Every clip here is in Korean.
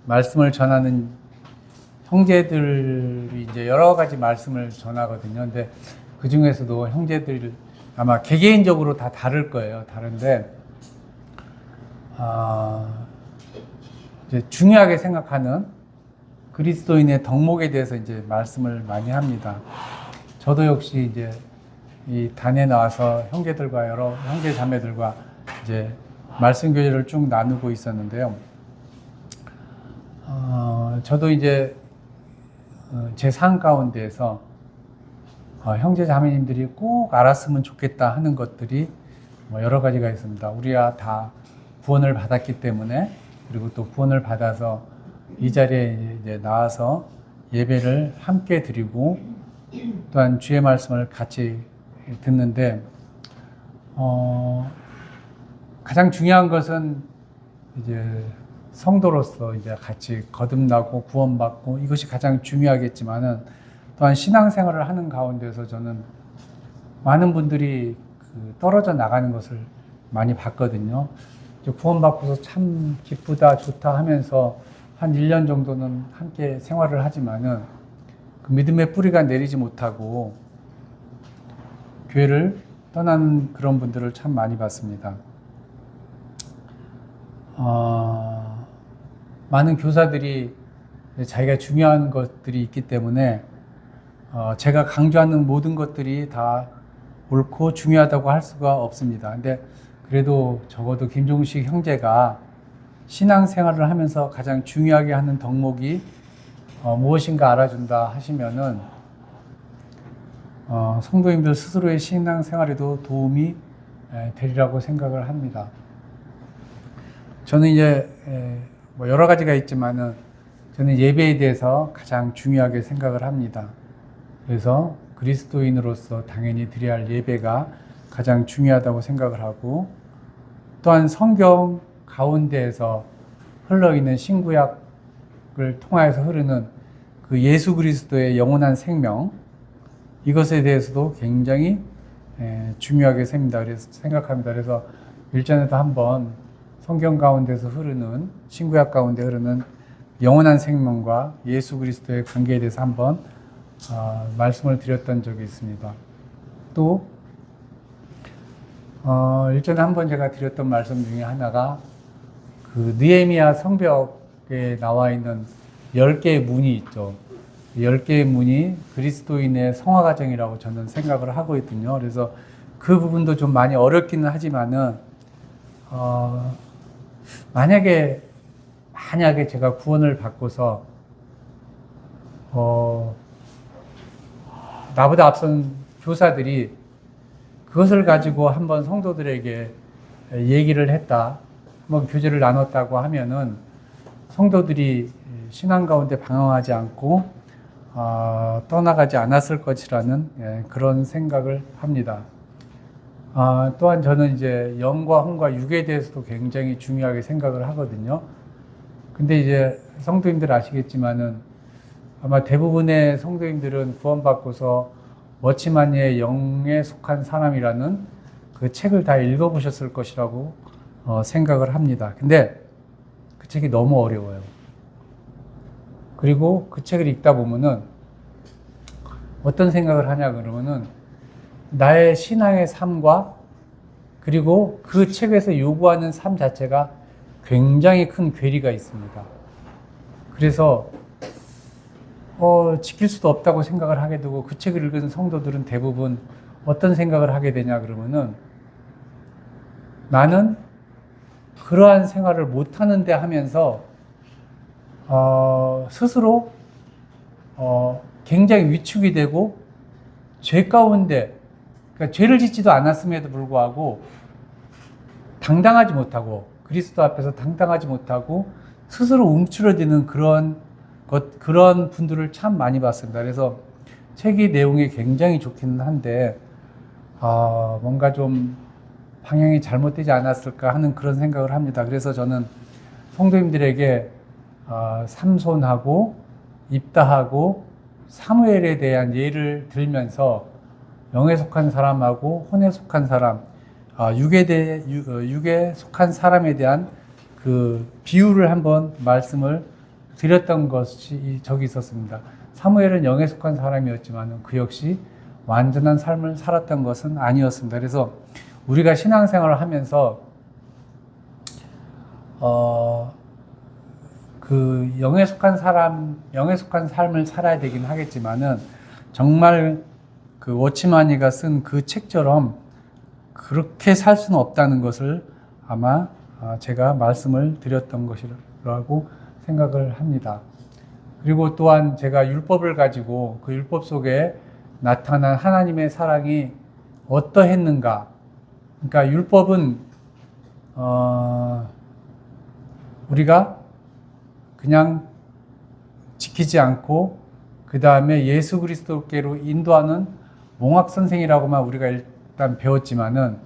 말씀을 전하는 형제들이 이제 여러 가지 말씀을 전하거든요. 근데 그 중에서도 형제들 아마 개개인적으로 다 다를 거예요. 다른데, 이제 중요하게 생각하는 그리스도인의 덕목에 대해서 이제 말씀을 많이 합니다. 저도 역시 이제 이 단에 나와서 형제들과 여러 형제 자매들과 이제 말씀 교제를 쭉 나누고 있었는데요. 저도 이제 제 삶 가운데에서 형제 자매님들이 꼭 알았으면 좋겠다 하는 것들이 여러 가지가 있습니다. 우리가 다 구원을 받았기 때문에, 그리고 또 구원을 받아서 이 자리에 이제 나와서 예배를 함께 드리고 또한 주의 말씀을 같이 듣는데, 가장 중요한 것은 이제 성도로서 이제 같이 거듭나고 구원받고 이것이 가장 중요하겠지만은, 또한 신앙생활을 하는 가운데서 저는 많은 분들이 떨어져 나가는 것을 많이 봤거든요. 구원받고서 참 기쁘다 좋다 하면서 한 1년 정도는 함께 생활을 하지만은 그 믿음의 뿌리가 내리지 못하고 교회를 떠나는 그런 분들을 참 많이 봤습니다. 많은 교사들이 자기가 중요한 것들이 있기 때문에 제가 강조하는 모든 것들이 다 옳고 중요하다고 할 수가 없습니다. 근데 그래도 적어도 김종식 형제가 신앙생활을 하면서 가장 중요하게 하는 덕목이 무엇인가 알아준다 하시면은 성도님들 스스로의 신앙생활에도 도움이 되리라고 생각을 합니다. 저는 이제 여러 가지가 있지만은 저는 예배에 대해서 가장 중요하게 생각을 합니다. 그래서 그리스도인으로서 당연히 드려야 할 예배가 가장 중요하다고 생각을 하고, 또한 성경 가운데에서 흘러있는 신구약을 통하여서 흐르는 그 예수 그리스도의 영원한 생명, 이것에 대해서도 굉장히 중요하게 생각합니다. 그래서 일전에도 한번 성경 가운데서 흐르는, 신구약 가운데 흐르는 영원한 생명과 예수 그리스도의 관계에 대해서 한번 말씀을 드렸던 적이 있습니다. 또 일전에 한번 제가 드렸던 말씀 중에 하나가 그 느헤미야 성벽에 나와 있는 10개의 문이 있죠. 10개의 문이 그리스도인의 성화 과정이라고 저는 생각을 하고 있거든요. 그래서 그 부분도 좀 많이 어렵기는 하지만은 만약에 제가 구원을 받고서 나보다 앞선 교사들이 그것을 가지고 한번 성도들에게 얘기를 했다, 한번 교제를 나눴다고 하면은 성도들이 신앙 가운데 방황하지 않고 떠나가지 않았을 것이라는 그런 생각을 합니다. 또한 저는 이제 영과 혼과 육에 대해서도 굉장히 중요하게 생각을 하거든요. 근데 이제 성도님들 아시겠지만은 아마 대부분의 성도님들은 구원받고서 워치만의 영에 속한 사람이라는 그 책을 다 읽어보셨을 것이라고 생각을 합니다. 근데 그 책이 너무 어려워요. 그리고 그 책을 읽다 보면은 어떤 생각을 하냐 그러면은 나의 신앙의 삶과 그리고 그 책에서 요구하는 삶 자체가 굉장히 큰 괴리가 있습니다. 그래서 지킬 수도 없다고 생각을 하게 되고, 그 책을 읽은 성도들은 대부분 어떤 생각을 하게 되냐 그러면은 나는 그러한 생활을 못하는데 하면서 스스로 굉장히 위축이 되고 죄 가운데, 그러니까 죄를 짓지도 않았음에도 불구하고 당당하지 못하고, 그리스도 앞에서 당당하지 못하고 스스로 움츠러드는 그런 분들을 참 많이 봤습니다. 그래서 책의 내용이 굉장히 좋기는 한데 뭔가 좀 방향이 잘못되지 않았을까 하는 그런 생각을 합니다. 그래서 저는 성도님들에게 삼손하고 입다하고 사무엘에 대한 예를 들면서 영에 속한 사람하고 혼에 속한 사람, 육에 속한 사람에 대한 그 비유를 한번 말씀을 드렸던 것이 저기 있었습니다. 사무엘은 영에 속한 사람이었지만 그 역시 완전한 삶을 살았던 것은 아니었습니다. 그래서 우리가 신앙생활을 하면서 그 영에 속한 삶을 살아야 되긴 하겠지만은 정말 그 워치마니가 쓴 그 책처럼 그렇게 살 수는 없다는 것을 아마 제가 말씀을 드렸던 것이라고 생각을 합니다. 그리고 또한 제가 율법을 가지고 그 율법 속에 나타난 하나님의 사랑이 어떠했는가. 그러니까 율법은 우리가 그냥 지키지 않고 그 다음에 예수 그리스도께로 인도하는 몽학 선생이라고만 우리가 일단 배웠지만은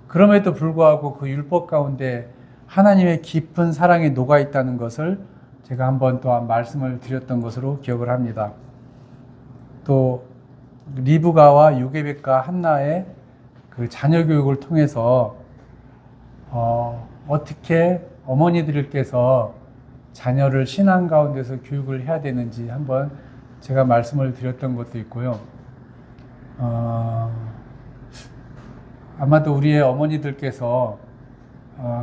그럼에도 불구하고 그 율법 가운데 하나님의 깊은 사랑이 녹아 있다는 것을 제가 한번 또한 말씀을 드렸던 것으로 기억을 합니다. 또 리브가와 요게벳과 한나의 그 자녀 교육을 통해서 어떻게 어머니들께서 자녀를 신앙 가운데서 교육을 해야 되는지 한번 제가 말씀을 드렸던 것도 있고요. 아마도 우리의 어머니들께서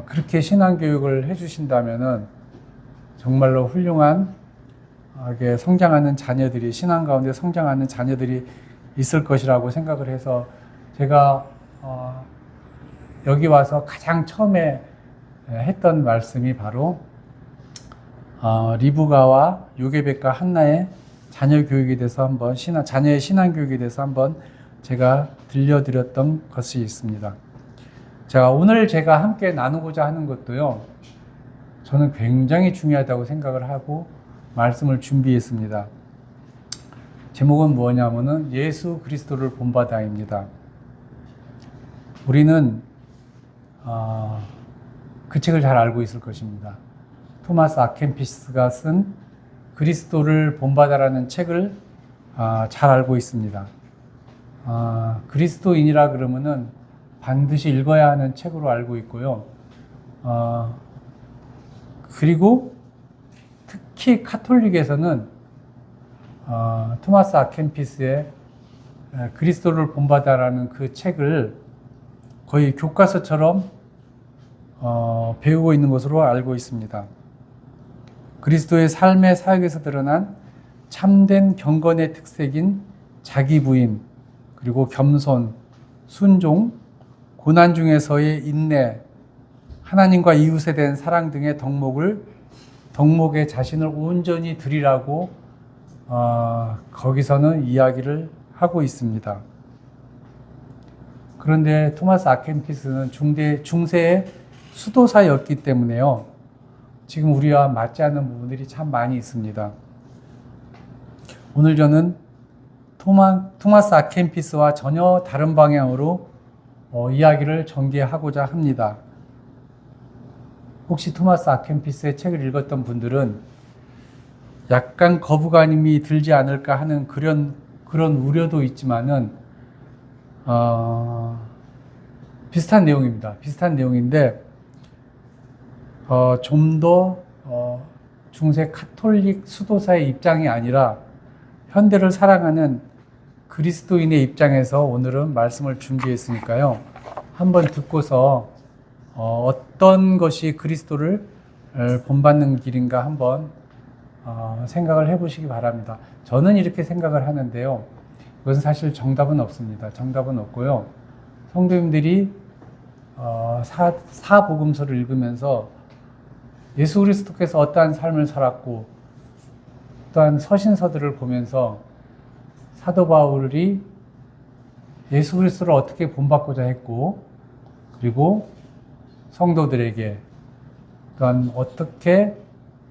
그렇게 신앙 교육을 해주신다면은 정말로 훌륭하게 성장하는 자녀들이, 신앙 가운데 성장하는 자녀들이 있을 것이라고 생각을 해서 제가 여기 와서 가장 처음에 했던 말씀이 바로 리브가와 요게벳과 한나의 자녀 교육에 대해서 한번 자녀의 신앙 교육에 대해서 한번 제가 들려드렸던 것이 있습니다. 자, 오늘 제가 함께 나누고자 하는 것도요, 저는 굉장히 중요하다고 생각을 하고 말씀을 준비했습니다. 제목은 뭐냐면은 예수 그리스도를 본받아입니다. 우리는 그 책을 잘 알고 있을 것입니다. 토마스 아켄피스가 쓴 그리스도를 본받아라는 책을 잘 알고 있습니다. 그리스도인이라 그러면은 반드시 읽어야 하는 책으로 알고 있고요. 그리고 특히 카톨릭에서는 토마스 아켄피스의 그리스도를 본받아라는 그 책을 거의 교과서처럼 배우고 있는 것으로 알고 있습니다. 그리스도의 삶의 사역에서 드러난 참된 경건의 특색인 자기 부인, 그리고 겸손, 순종, 고난 중에서의 인내, 하나님과 이웃에 대한 사랑 등의 덕목에 자신을 온전히 드리라고 거기서는 이야기를 하고 있습니다. 그런데 토마스 아켄피스는 중세의 수도사였기 때문에요, 지금 우리와 맞지 않는 부분들이 참 많이 있습니다. 오늘 저는 토마스 아켄피스와 전혀 다른 방향으로 이야기를 전개하고자 합니다. 혹시 토마스 아켄피스의 책을 읽었던 분들은 약간 거부감이 들지 않을까 하는 그런 우려도 있지만은 비슷한 내용입니다. 비슷한 내용인데 좀 더 중세 카톨릭 수도사의 입장이 아니라 현대를 사랑하는 그리스도인의 입장에서 오늘은 말씀을 준비했으니까요, 한번 듣고서 어떤 것이 그리스도를 본받는 길인가 한번 생각을 해보시기 바랍니다. 저는 이렇게 생각을 하는데요, 이것은 사실 정답은 없습니다. 정답은 없고요, 성도님들이 사복음서를 읽으면서 예수 그리스도께서 어떠한 삶을 살았고 또한 서신서들을 보면서 사도 바울이 예수 그리스도를 어떻게 본받고자 했고, 그리고 성도들에게 또한 어떻게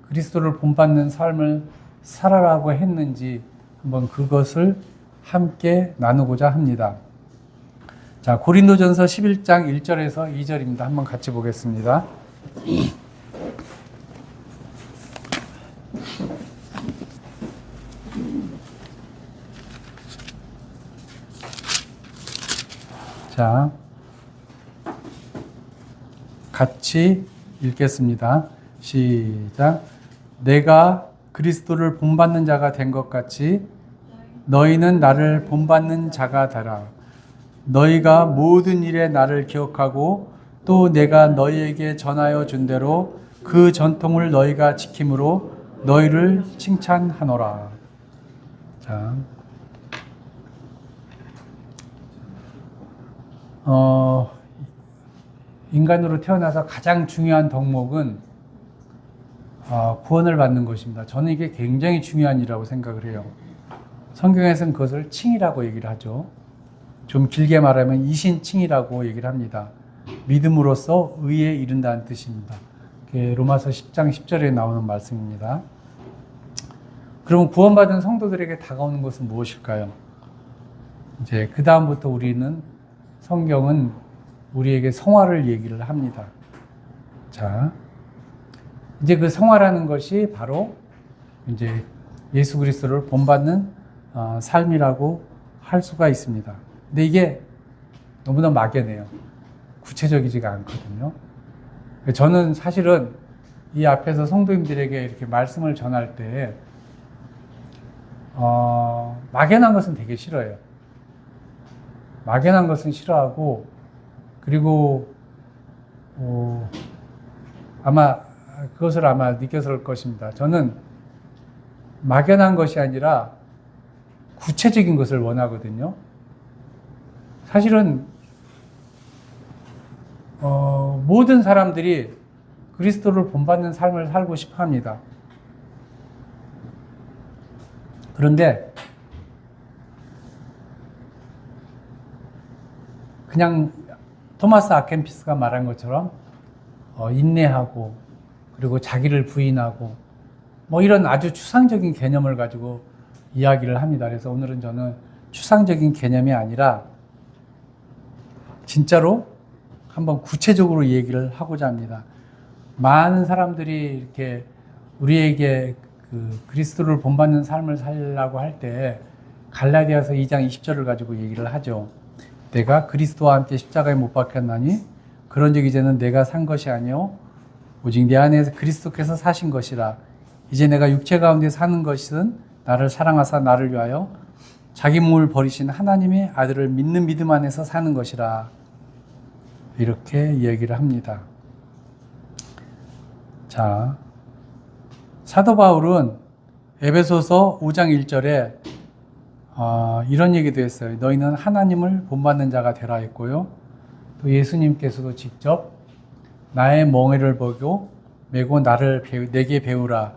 그리스도를 본받는 삶을 살아라고 했는지 한번 그것을 함께 나누고자 합니다. 자, 고린도전서 11장 1절에서 2절입니다. 한번 같이 보겠습니다. 자, 같이 읽겠습니다. 시작. 내가 그리스도를 본받는 자가 된 것 같이 너희는 나를 본받는 자가 되라. 너희가 모든 일에 나를 기억하고 또 내가 너희에게 전하여 준 대로 그 전통을 너희가 지킴으로 너희를 칭찬하노라. 자, 인간으로 태어나서 가장 중요한 덕목은 구원을 받는 것입니다. 저는 이게 굉장히 중요한 일이라고 생각을 해요. 성경에서는 그것을 칭이라고 얘기를 하죠. 좀 길게 말하면 이신칭이라고 얘기를 합니다. 믿음으로써 의에 이른다는 뜻입니다. 로마서 10장 10절에 나오는 말씀입니다. 그럼 구원받은 성도들에게 다가오는 것은 무엇일까요? 이제 그 다음부터 우리는 성경은 우리에게 성화를 얘기를 합니다. 자, 이제 그 성화라는 것이 바로 이제 예수 그리스도를 본받는 삶이라고 할 수가 있습니다. 근데 이게 너무나 막연해요. 구체적이지가 않거든요. 저는 사실은 이 앞에서 성도님들에게 이렇게 말씀을 전할 때 막연한 것은 되게 싫어요. 막연한 것은 싫어하고, 그리고 아마 그것을 느꼈을 것입니다. 저는 막연한 것이 아니라 구체적인 것을 원하거든요. 사실은 모든 사람들이 그리스도를 본받는 삶을 살고 싶어 합니다. 그런데 그냥 토마스 아켄피스가 말한 것처럼 인내하고 그리고 자기를 부인하고 뭐 이런 아주 추상적인 개념을 가지고 이야기를 합니다. 그래서 오늘은 저는 추상적인 개념이 아니라 진짜로 한번 구체적으로 얘기를 하고자 합니다. 많은 사람들이 이렇게 우리에게 그리스도를 본받는 삶을 살려고 할 때 갈라디아서 2장 20절을 가지고 얘기를 하죠. 내가 그리스도와 함께 십자가에 못 박혔나니 그런즉 이제는 내가 산 것이 아니요 오직 내 안에서 그리스도께서 사신 것이라. 이제 내가 육체 가운데 사는 것은 나를 사랑하사 나를 위하여 자기 몸을 버리신 하나님의 아들을 믿는 믿음 안에서 사는 것이라. 이렇게 이야기를 합니다. 자, 사도 바울은 에베소서 5장 1절에 이런 얘기도 했어요. 너희는 하나님을 본받는 자가 되라 했고요. 또 예수님께서도 직접 나의 멍에를 보고 메고 내게 배우라.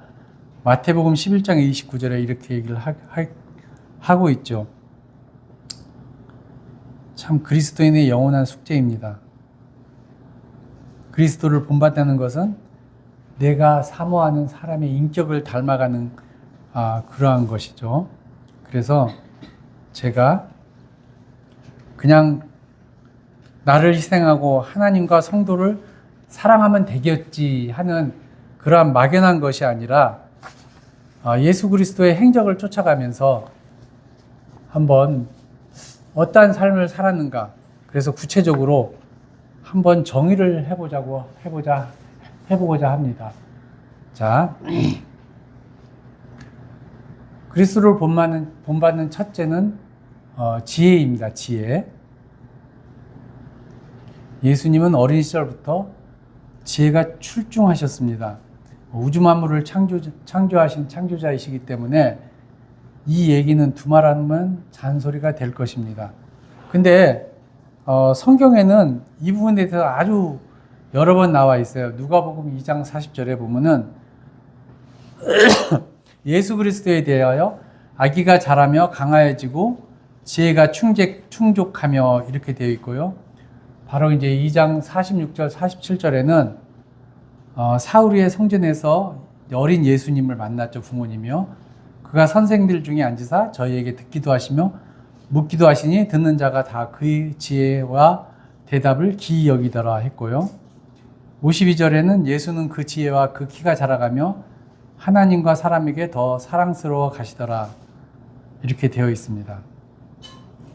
마태복음 11장 29절에 이렇게 얘기를 하고 있죠. 참 그리스도인의 영원한 숙제입니다. 그리스도를 본받는 것은 내가 사모하는 사람의 인격을 닮아가는 그러한 것이죠. 그래서 제가 그냥 나를 희생하고 하나님과 성도를 사랑하면 되겠지 하는 그러한 막연한 것이 아니라 예수 그리스도의 행적을 쫓아가면서 한번 어떠한 삶을 살았는가, 그래서 구체적으로 한번 정의를 해보고자 합니다. 자, 그리스도를 본받는 첫째는 지혜입니다. 지혜. 예수님은 어린 시절부터 지혜가 출중하셨습니다. 우주 만물을 창조하신 창조자이시기 때문에 이 얘기는 두말하면 잔소리가 될 것입니다. 근데 성경에는 이 부분에 대해서 아주 여러 번 나와 있어요. 누가복음 2장 40절에 보면은 예수 그리스도에 대하여 아기가 자라며 강하여지고 지혜가 충족하며 이렇게 되어 있고요. 바로 이제 2장 46절 47절에는 사우리의 성전에서 어린 예수님을 만났죠. 부모님이요. 그가 선생들 중에 앉으사 저희에게 듣기도 하시며 묻기도 하시니 듣는 자가 다 그의 지혜와 대답을 기이 여기더라 했고요. 52절에는 예수는 그 지혜와 그 키가 자라가며 하나님과 사람에게 더 사랑스러워 가시더라 이렇게 되어 있습니다.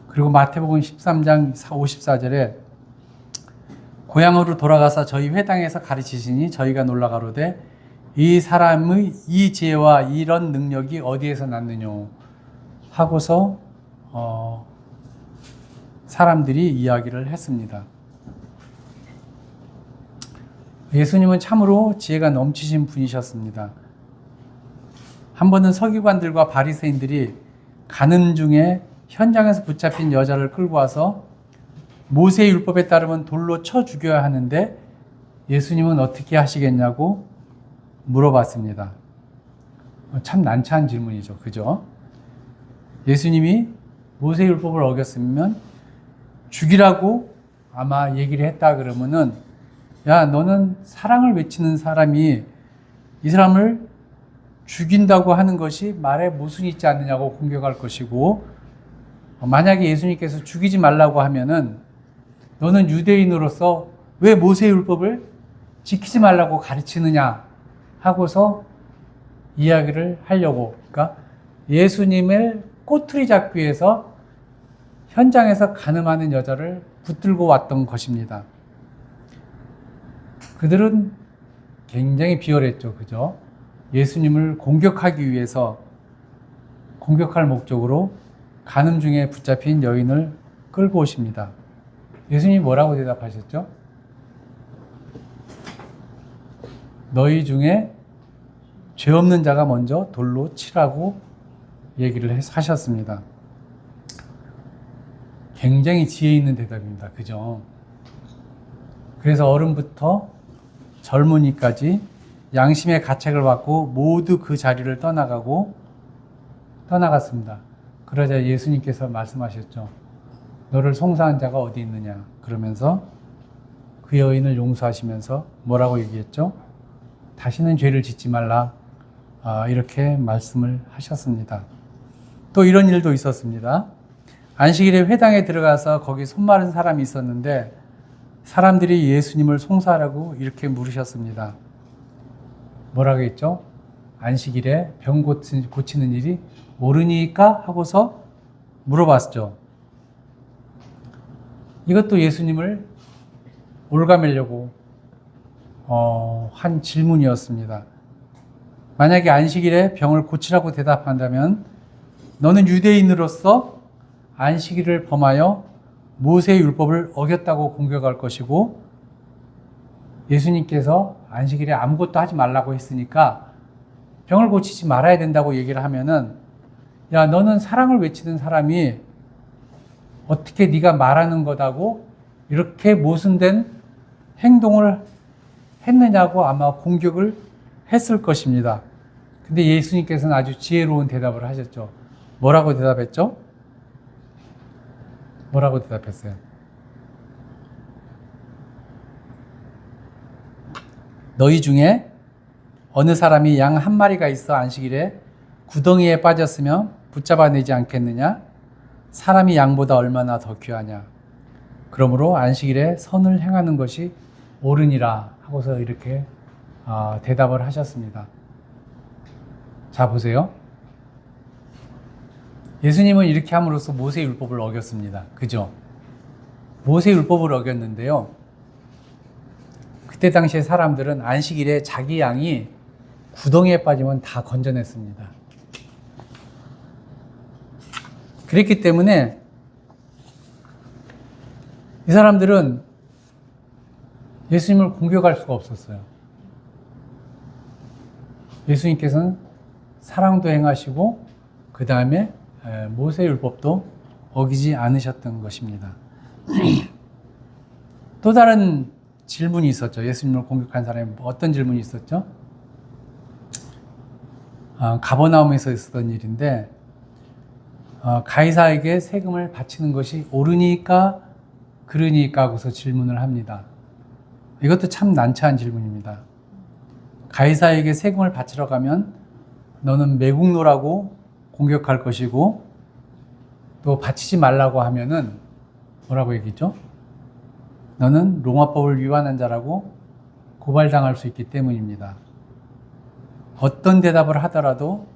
그리고 마태복음 13장 54절에 고향으로 돌아가서 저희 회당에서 가르치시니 저희가 놀라 가로되 이 사람의 이 지혜와 이런 능력이 어디에서 났느냐 하고서 사람들이 이야기를 했습니다. 예수님은 참으로 지혜가 넘치신 분이셨습니다. 한 번은 서기관들과 바리새인들이 가는 중에 현장에서 붙잡힌 여자를 끌고 와서 모세의 율법에 따르면 돌로 쳐 죽여야 하는데 예수님은 어떻게 하시겠냐고 물어봤습니다. 참 난처한 질문이죠. 그죠? 예수님이 모세의 율법을 어겼으면 죽이라고 아마 얘기를 했다 그러면은, 야, 너는 사랑을 외치는 사람이 이 사람을 죽인다고 하는 것이 말에 모순이 있지 않느냐고 공격할 것이고, 만약에 예수님께서 죽이지 말라고 하면은 너는 유대인으로서 왜 모세의 율법을 지키지 말라고 가르치느냐 하고서 이야기를 하려고, 그러니까 예수님을 꼬투리 잡기 위해서 현장에서 간음하는 여자를 붙들고 왔던 것입니다. 그들은 굉장히 비열했죠. 그죠? 예수님을 공격하기 위해서, 공격할 목적으로 간음 중에 붙잡힌 여인을 끌고 오십니다. 예수님이 뭐라고 대답하셨죠? 너희 중에 죄 없는 자가 먼저 돌로 치라고 얘기를 하셨습니다. 굉장히 지혜 있는 대답입니다. 그죠? 그래서 어른부터 젊은이까지 양심의 가책을 받고 모두 그 자리를 떠나갔습니다. 그러자 예수님께서 말씀하셨죠. 너를 송사한 자가 어디 있느냐? 그러면서 그 여인을 용서하시면서 뭐라고 얘기했죠? 다시는 죄를 짓지 말라. 이렇게 말씀을 하셨습니다. 또 이런 일도 있었습니다. 안식일에 회당에 들어가서 거기 손 마른 사람이 있었는데 사람들이 예수님을 송사하라고 이렇게 물으셨습니다. 뭐라고 했죠? 안식일에 병 고치는 일이 옳으니까 하고서 물어봤죠. 이것도 예수님을 올가매려고 한 질문이었습니다. 만약에 안식일에 병을 고치라고 대답한다면 너는 유대인으로서 안식일을 범하여 모세의 율법을 어겼다고 공격할 것이고, 예수님께서 안식일에 아무것도 하지 말라고 했으니까 병을 고치지 말아야 된다고 얘기를 하면은, 야, 너는 사랑을 외치는 사람이 어떻게 네가 말하는 거다고 이렇게 모순된 행동을 했느냐고 아마 공격을 했을 것입니다. 근데 예수님께서는 아주 지혜로운 대답을 하셨죠. 뭐라고 대답했죠? 뭐라고 대답했어요? 너희 중에 어느 사람이 양 한 마리가 있어 안식일에 구덩이에 빠졌으면 붙잡아내지 않겠느냐? 사람이 양보다 얼마나 더 귀하냐? 그러므로 안식일에 선을 행하는 것이 옳으니라 하고서 이렇게 대답을 하셨습니다. 자, 보세요. 예수님은 이렇게 함으로써 모세의 율법을 어겼습니다. 그죠? 모세의 율법을 어겼는데요. 그때 당시에 사람들은 안식일에 자기 양이 구덩이에 빠지면 다 건져냈습니다. 그랬기 때문에 이 사람들은 예수님을 공격할 수가 없었어요. 예수님께서는 사랑도 행하시고 그 다음에 모세의 율법도 어기지 않으셨던 것입니다. 또 다른 질문이 있었죠. 예수님을 공격한 사람이 어떤 질문이 있었죠? 가버나움에서 있었던 일인데, 가이사에게 세금을 바치는 것이 옳으니까 그러니까 하고서 질문을 합니다. 이것도 참 난처한 질문입니다. 가이사에게 세금을 바치러 가면 너는 매국노라고 공격할 것이고, 또 바치지 말라고 하면은 뭐라고 얘기했죠? 너는 로마법을 위반한 자라고 고발당할 수 있기 때문입니다. 어떤 대답을 하더라도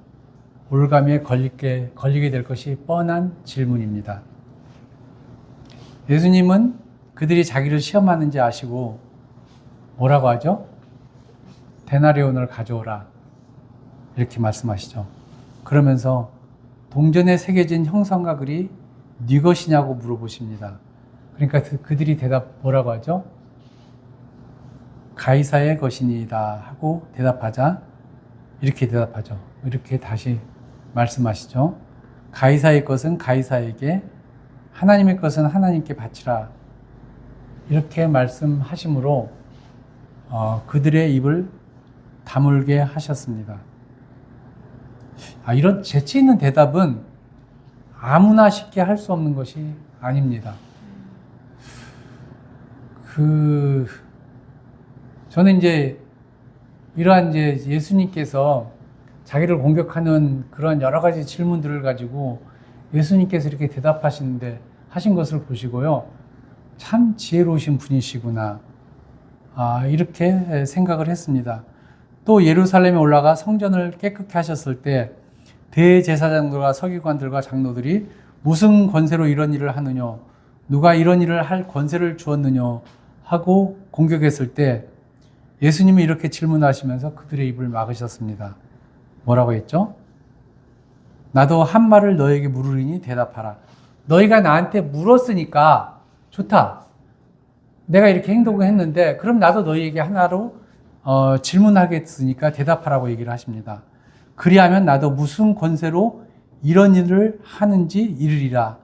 올가미에 걸리게 될 것이 뻔한 질문입니다. 예수님은 그들이 자기를 시험하는지 아시고 뭐라고 하죠? 데나리온을 가져오라. 이렇게 말씀하시죠. 그러면서 동전에 새겨진 형상과 글이 네 것이냐고 물어보십니다. 그러니까 그들이 뭐라고 하죠? 가이사의 것이니이다 하고 대답하자 이렇게 대답하죠. 이렇게 다시 말씀하시죠. 가이사의 것은 가이사에게, 하나님의 것은 하나님께 바치라. 이렇게 말씀하심으로 그들의 입을 다물게 하셨습니다. 이런 재치 있는 대답은 아무나 쉽게 할 수 없는 것이 아닙니다. 저는 이러한 예수님께서 자기를 공격하는 그런 여러 가지 질문들을 가지고 예수님께서 이렇게 하신 것을 보시고요. 참 지혜로우신 분이시구나. 이렇게 생각을 했습니다. 또 예루살렘에 올라가 성전을 깨끗게 하셨을 때 대제사장들과 서기관들과 장로들이 무슨 권세로 이런 일을 하느냐, 누가 이런 일을 할 권세를 주었느냐 하고 공격했을 때 예수님이 이렇게 질문하시면서 그들의 입을 막으셨습니다. 뭐라고 했죠? 나도 한 말을 너에게 물으리니 대답하라. 너희가 나한테 물었으니까 좋다. 내가 이렇게 행동을 했는데 그럼 나도 너희에게 하나로 질문하겠으니까 대답하라고 얘기를 하십니다. 그리하면 나도 무슨 권세로 이런 일을 하는지 이르리라.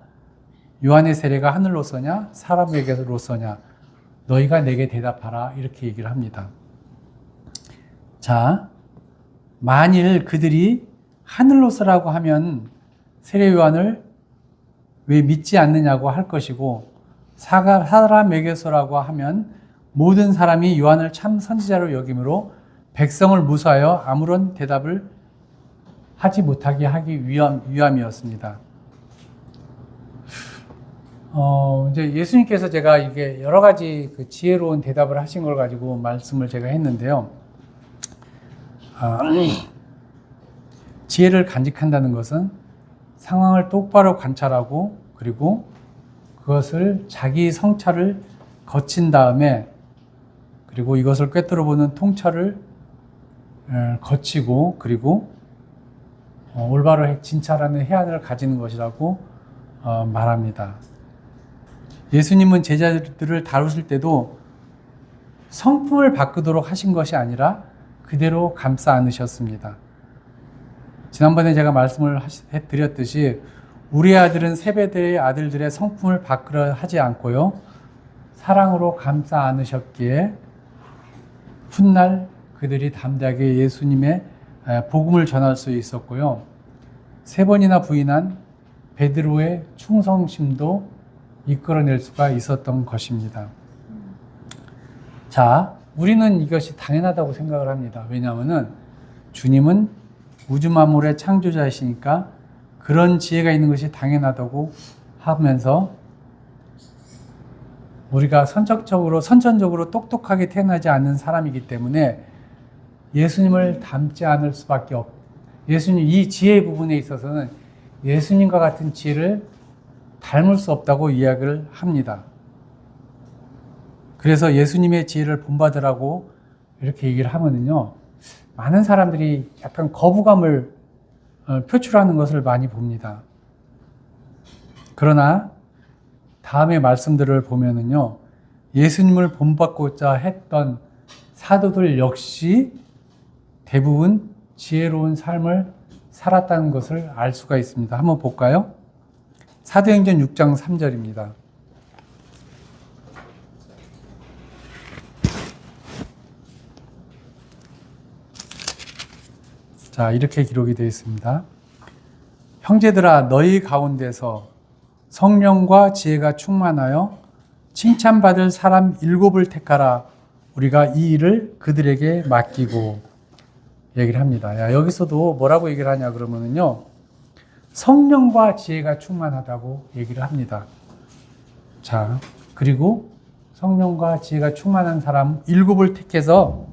요한의 세례가 하늘로서냐 사람에게로서냐 너희가 내게 대답하라. 이렇게 얘기를 합니다. 자, 만일 그들이 하늘로서라고 하면 세례 요한을 왜 믿지 않느냐고 할 것이고, 사람에게서라고 하면 모든 사람이 요한을 참 선지자로 여김으로 백성을 무수하여 아무런 대답을 하지 못하게 하기 위함이었습니다. 이제 예수님께서 제가 이게 여러 가지 지혜로운 대답을 하신 걸 가지고 말씀을 제가 했는데요. 지혜를 간직한다는 것은 상황을 똑바로 관찰하고 그리고 그것을 자기 성찰을 거친 다음에 그리고 이것을 꿰뚫어보는 통찰을 거치고 그리고 올바로 진찰하는 해안을 가지는 것이라고 말합니다. 예수님은 제자들을 다루실 때도 성품을 바꾸도록 하신 것이 아니라 그대로 감싸 안으셨습니다. 지난번에 제가 말씀을 해드렸듯이 우리 아들은 세베대의 아들들의 성품을 바꾸려 하지 않고요. 사랑으로 감싸 안으셨기에 훗날 그들이 담대하게 예수님의 복음을 전할 수 있었고요. 3번이나 부인한 베드로의 충성심도 이끌어낼 수가 있었던 것입니다. 자, 우리는 이것이 당연하다고 생각을 합니다. 왜냐하면 주님은 우주 만물의 창조자이시니까 그런 지혜가 있는 것이 당연하다고 하면서 우리가 선천적으로 똑똑하게 태어나지 않는 사람이기 때문에 예수님을 닮지 않을 수밖에 예수님 이 지혜 부분에 있어서는 예수님과 같은 지혜를 닮을 수 없다고 이야기를 합니다. 그래서 예수님의 지혜를 본받으라고 이렇게 얘기를 하면은요, 많은 사람들이 약간 거부감을 표출하는 것을 많이 봅니다. 그러나 다음의 말씀들을 보면은요, 예수님을 본받고자 했던 사도들 역시 대부분 지혜로운 삶을 살았다는 것을 알 수가 있습니다. 한번 볼까요? 사도행전 6장 3절입니다. 자, 이렇게 기록이 되어 있습니다. 형제들아, 너희 가운데서 성령과 지혜가 충만하여 칭찬받을 사람 7을 택하라. 우리가 이 일을 그들에게 맡기고 얘기를 합니다. 여기서도 뭐라고 얘기를 하냐 그러면은요, 성령과 지혜가 충만하다고 얘기를 합니다. 자, 그리고 성령과 지혜가 충만한 사람 7을 택해서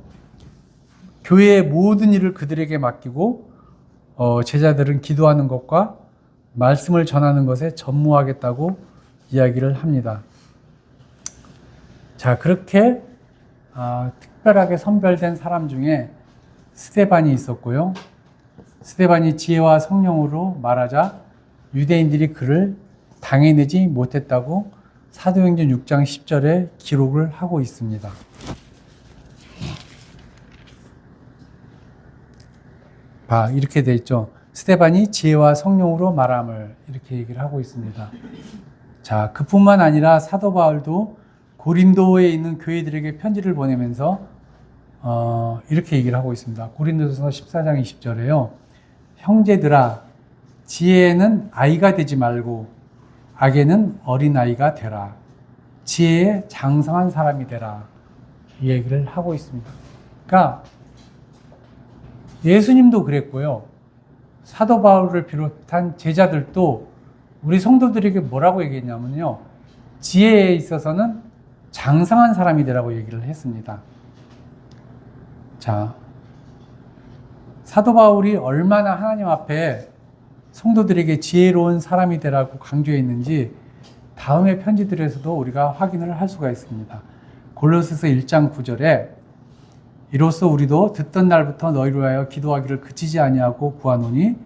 교회의 모든 일을 그들에게 맡기고 제자들은 기도하는 것과 말씀을 전하는 것에 전무하겠다고 이야기를 합니다. 자, 그렇게 특별하게 선별된 사람 중에 스데반이 있었고요. 스데반이 지혜와 성령으로 말하자 유대인들이 그를 당해내지 못했다고 사도행전 6장 10절에 기록을 하고 있습니다. 이렇게 돼 있죠. 스데반이 지혜와 성령으로 말함을 이렇게 얘기를 하고 있습니다. 자, 그뿐만 아니라 사도 바울도 고린도에 있는 교회들에게 편지를 보내면서 이렇게 얘기를 하고 있습니다. 고린도전서 14장 20절에요. 형제들아, 지혜에는 아이가 되지 말고 악에는 어린아이가 되라. 지혜에 장성한 사람이 되라. 이 얘기를 하고 있습니다. 그러니까 예수님도 그랬고요. 사도 바울을 비롯한 제자들도 우리 성도들에게 뭐라고 얘기했냐면요. 지혜에 있어서는 장성한 사람이 되라고 얘기를 했습니다. 자, 사도 바울이 얼마나 하나님 앞에 성도들에게 지혜로운 사람이 되라고 강조했는지 다음의 편지들에서도 우리가 확인을 할 수가 있습니다. 골로새서 1장 9절에 이로써 우리도 듣던 날부터 너희로 하여 기도하기를 그치지 아니하고 구하노니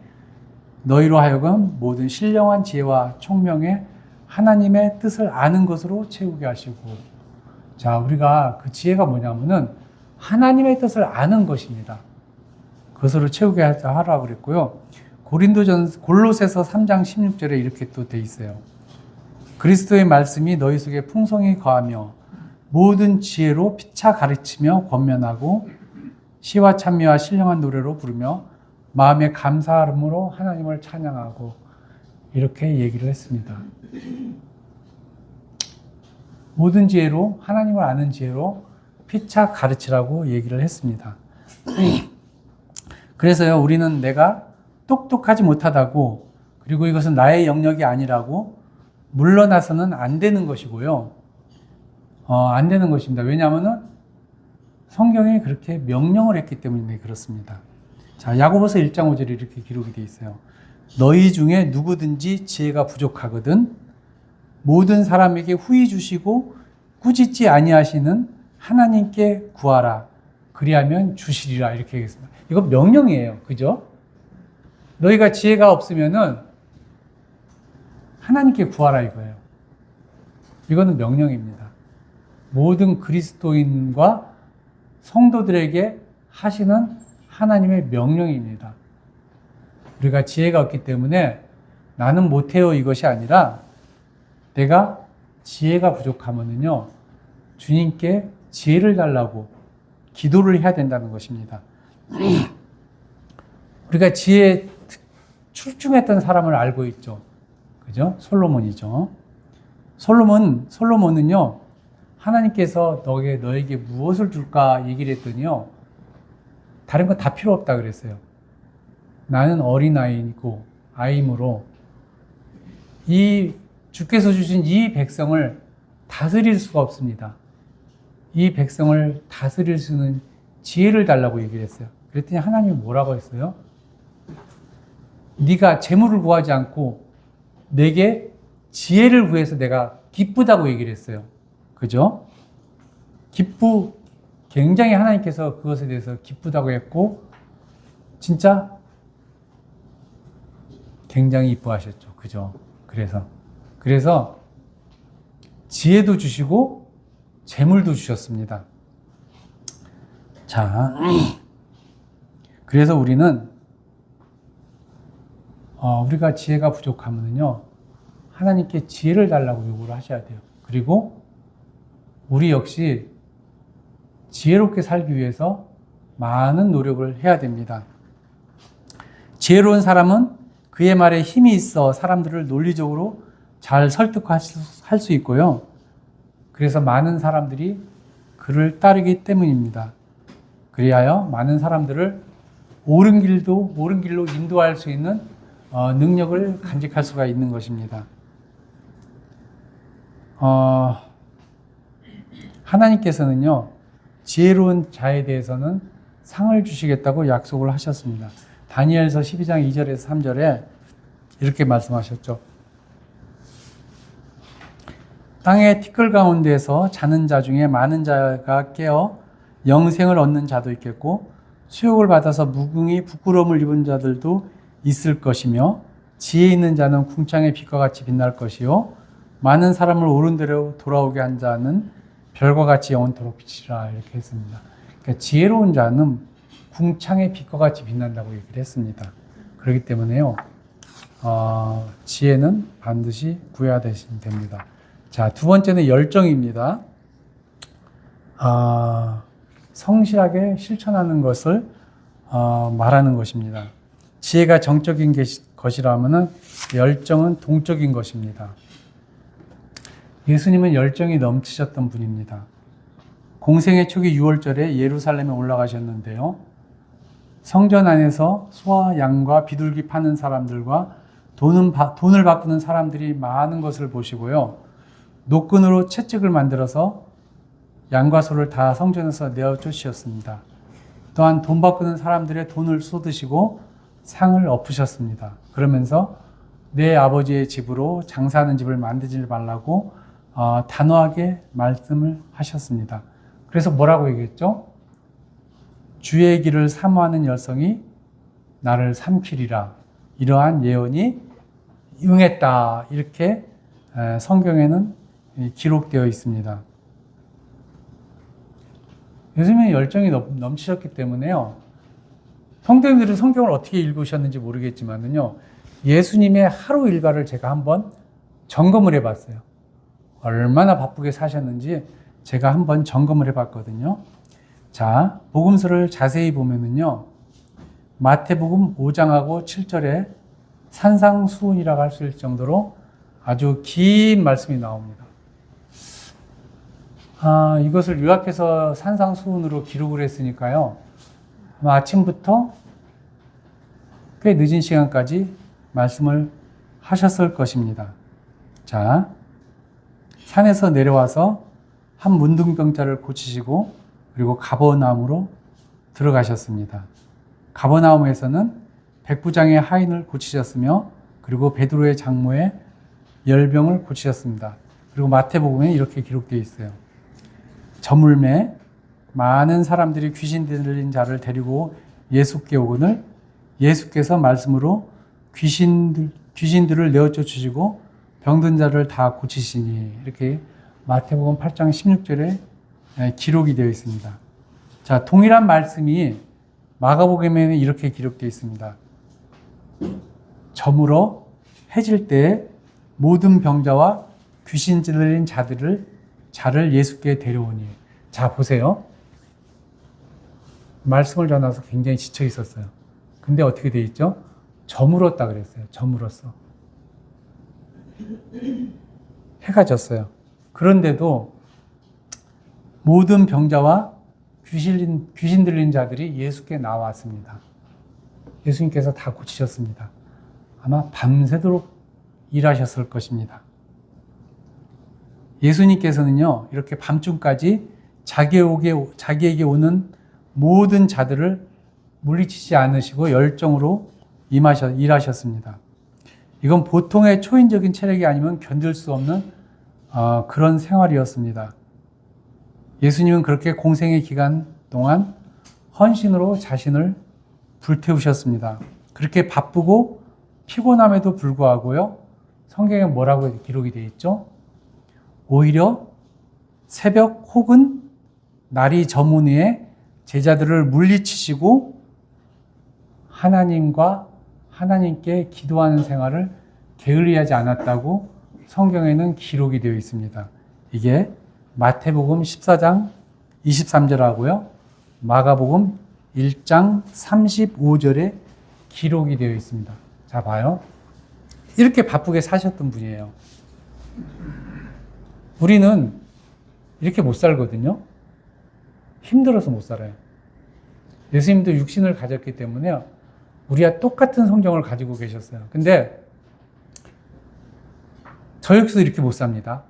너희로 하여금 모든 신령한 지혜와 총명에 하나님의 뜻을 아는 것으로 채우게 하시고. 자, 우리가 그 지혜가 뭐냐면은 하나님의 뜻을 아는 것입니다. 그것으로 채우게 하라고 그랬고요. 골로새서 3장 16절에 이렇게 또 돼 있어요. 그리스도의 말씀이 너희 속에 풍성히 거하며 모든 지혜로 피차 가르치며 권면하고 시와 찬미와 신령한 노래로 부르며 마음의 감사함으로 하나님을 찬양하고 이렇게 얘기를 했습니다. 모든 지혜로 하나님을 아는 지혜로 피차 가르치라고 얘기를 했습니다. 그래서요, 우리는 내가 똑똑하지 못하다고 그리고 이것은 나의 영역이 아니라고 물러나서는 안 되는 것이고요. 안 되는 것입니다. 왜냐하면 성경이 그렇게 명령을 했기 때문에 그렇습니다. 자, 야고보서 1장 5절에 이렇게 기록이 되어 있어요. 너희 중에 누구든지 지혜가 부족하거든 모든 사람에게 후히 주시고 꾸짖지 아니하시는 하나님께 구하라. 그리하면 주시리라. 이렇게 얘기했습니다. 이거 명령이에요. 그죠? 너희가 지혜가 없으면은 하나님께 구하라 이거예요. 이거는 명령입니다. 모든 그리스도인과 성도들에게 하시는 하나님의 명령입니다. 우리가 지혜가 없기 때문에 나는 못해요 이것이 아니라 내가 지혜가 부족하면은요 주님께 지혜를 달라고 기도를 해야 된다는 것입니다. 우리가 지혜에 출중했던 사람을 알고 있죠. 그죠? 솔로몬이죠. 솔로몬은요, 하나님께서 너에게 무엇을 줄까 얘기를 했더니요, 다른 거 다 필요 없다 그랬어요. 나는 어린아이이고, 아이므로, 주께서 주신 이 백성을 다스릴 수가 없습니다. 이 백성을 다스릴 수 있는 지혜를 달라고 얘기를 했어요. 그랬더니 하나님이 뭐라고 했어요? 네가 재물을 구하지 않고 내게 지혜를 구해서 내가 기쁘다고 얘기를 했어요. 그죠? 굉장히 하나님께서 그것에 대해서 기쁘다고 했고 진짜 굉장히 이뻐하셨죠. 그죠? 그래서 지혜도 주시고 재물도 주셨습니다. 자, 그래서 우리는 우리가 지혜가 부족하면요 하나님께 지혜를 달라고 요구를 하셔야 돼요. 그리고 우리 역시 지혜롭게 살기 위해서 많은 노력을 해야 됩니다. 지혜로운 사람은 그의 말에 힘이 있어 사람들을 논리적으로 잘 설득할 수 있고요. 그래서 많은 사람들이 그를 따르기 때문입니다. 그리하여 많은 사람들을 옳은 길로 인도할 수 있는 능력을 간직할 수가 있는 것입니다. 하나님께서는요, 지혜로운 자에 대해서는 상을 주시겠다고 약속을 하셨습니다. 다니엘서 12장 2절에서 3절에 이렇게 말씀하셨죠. 땅의 티끌 가운데서 자는 자 중에 많은 자가 깨어 영생을 얻는 자도 있겠고 수욕을 받아서 무궁히 부끄러움을 입은 자들도 있을 것이며 지혜 있는 자는 궁창의 빛과 같이 빛날 것이요 많은 사람을 옳은 대로 돌아오게 한 자는 별과 같이 영원토록 빛이라 이렇게 했습니다. 그러니까 지혜로운 자는 궁창의 빛과 같이 빛난다고 얘기를 했습니다. 그렇기 때문에요. 지혜는 반드시 구해야 됩니다. 자, 두 번째는 열정입니다. 성실하게 실천하는 것을 말하는 것입니다. 지혜가 정적인 것이라면 열정은 동적인 것입니다. 예수님은 열정이 넘치셨던 분입니다. 공생의 초기 6월절에 예루살렘에 올라가셨는데요. 성전 안에서 소와 양과 비둘기 파는 사람들과 돈을 바꾸는 사람들이 많은 것을 보시고요. 노끈으로 채찍을 만들어서 양과 소를 다 성전에서 내어 쫓으셨습니다. 또한 돈 바꾸는 사람들의 돈을 쏟으시고 상을 엎으셨습니다. 그러면서 내 아버지의 집으로 장사하는 집을 만들지 말라고 단호하게 말씀을 하셨습니다. 그래서 뭐라고 얘기했죠? 주의 길을 사모하는 열성이 나를 삼키리라. 이러한 예언이 응했다. 이렇게 성경에는 기록되어 있습니다. 예수님의 열정이 넘치셨기 때문에요. 성도님들은 성경을 어떻게 읽으셨는지 모르겠지만요. 예수님의 하루 일과를 제가 한번 점검을 해봤어요. 얼마나 바쁘게 사셨는지 제가 한번 점검을 해봤거든요. 자, 복음서를 자세히 보면은요. 마태복음 5장하고 7절에 산상수훈이라고 할 수 있을 정도로 아주 긴 말씀이 나옵니다. 이것을 요약해서 산상수훈으로 기록을 했으니까요. 아마 아침부터 꽤 늦은 시간까지 말씀을 하셨을 것입니다. 자, 산에서 내려와서 한 문둥병자를 고치시고 그리고 가버나움으로 들어가셨습니다. 가버나움에서는 백부장의 하인을 고치셨으며 그리고 베드로의 장모의 열병을 고치셨습니다. 그리고 마태복음에 이렇게 기록되어 있어요. 저물매 많은 사람들이 귀신 들린 자를 데리고 예수께 오거늘 예수께서 말씀으로 귀신들을 내어쫓 주시고 병든 자를 다 고치시니 이렇게 마태복음 8장 16절에 기록이 되어 있습니다. 자, 동일한 말씀이 마가복음에는 이렇게 기록되어 있습니다. 저물어 해질 때 모든 병자와 귀신 들린 자를 예수께 데려오니. 자, 보세요. 말씀을 전해서 굉장히 지쳐 있었어요. 근데 어떻게 되어 있죠? 저물었다 그랬어요. 저물었어. 해가 졌어요. 그런데도 모든 병자와 귀신 들린 자들이 예수께 나왔습니다. 예수님께서 다 고치셨습니다. 아마 밤새도록 일하셨을 것입니다. 예수님께서는요, 이렇게 밤중까지 자기에게 오는 모든 자들을 물리치지 않으시고 열정으로 일하셨습니다. 이건 보통의 초인적인 체력이 아니면 견딜 수 없는 그런 생활이었습니다. 예수님은 그렇게 공생의 기간 동안 헌신으로 자신을 불태우셨습니다. 그렇게 바쁘고 피곤함에도 불구하고요. 성경에 뭐라고 기록이 되어 있죠? 오히려 새벽 혹은 날이 저문 후에 제자들을 물리치시고 하나님께 기도하는 생활을 게을리하지 않았다고 성경에는 기록이 되어 있습니다. 이게 마태복음 14장 23절하고요. 마가복음 1장 35절에 기록이 되어 있습니다. 자, 봐요. 이렇게 바쁘게 사셨던 분이에요. 우리는 이렇게 못 살거든요. 힘들어서 못 살아요. 예수님도 육신을 가졌기 때문에 우리와 똑같은 성정을 가지고 계셨어요. 근데 저 역시도 이렇게 못 삽니다.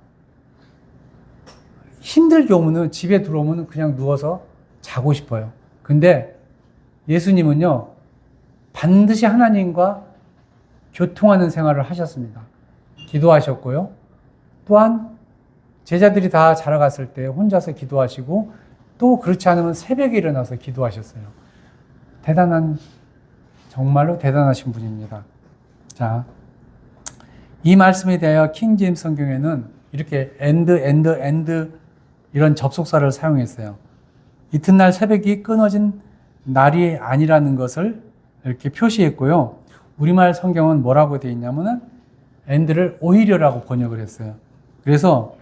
힘들게 오면은 집에 들어오면 그냥 누워서 자고 싶어요. 근데 예수님은요, 반드시 하나님과 교통하는 생활을 하셨습니다. 기도하셨고요. 또한 제자들이 다 자러 갔을 때 혼자서 기도하시고 또 그렇지 않으면 새벽에 일어나서 기도하셨어요. 정말로 대단하신 분입니다. 자, 이 말씀에 대하여 킹 제임스 성경에는 이렇게 and 이런 접속사를 사용했어요. 이튿날 새벽이 끊어진 날이 아니라는 것을 이렇게 표시했고요. 우리말 성경은 뭐라고 되어 있냐면은 and를 오히려라고 번역을 했어요. 그래서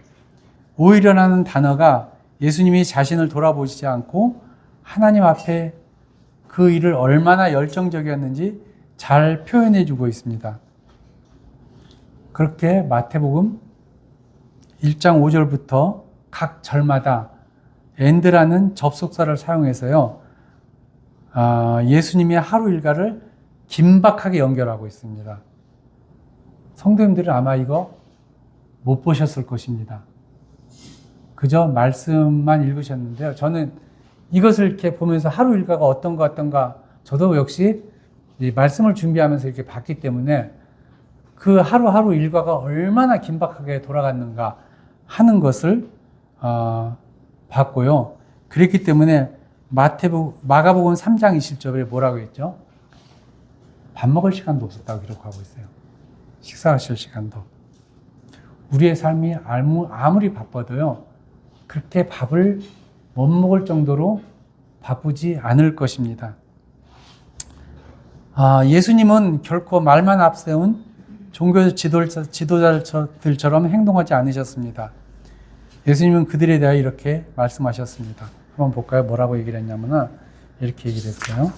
오히려라는 단어가 예수님이 자신을 돌아보시지 않고 하나님 앞에 그 일을 얼마나 열정적이었는지 잘 표현해 주고 있습니다. 그렇게 마태복음 1장 5절부터 각 절마다 and라는 접속사를 사용해서요. 예수님의 하루 일과를 긴박하게 연결하고 있습니다. 성도님들은 아마 이거 못 보셨을 것입니다. 그저 말씀만 읽으셨는데요. 저는 이것을 이렇게 보면서 하루 일과가 어떤가 저도 역시 이 말씀을 준비하면서 이렇게 봤기 때문에 그 하루하루 일과가 얼마나 긴박하게 돌아갔는가 하는 것을 봤고요. 그랬기 때문에 마가복음 3장 20절에 뭐라고 했죠? 밥 먹을 시간도 없었다고 기록하고 있어요. 식사하실 시간도. 우리의 삶이 아무리 바빠도요, 그렇게 밥을 못 먹을 정도로 바쁘지 않을 것입니다. 예수님은 결코 말만 앞세운 종교 지도자들처럼 행동하지 않으셨습니다. 예수님은 그들에 대하여 이렇게 말씀하셨습니다. 한번 볼까요? 뭐라고 얘기를 했냐면은 이렇게 얘기를 했어요.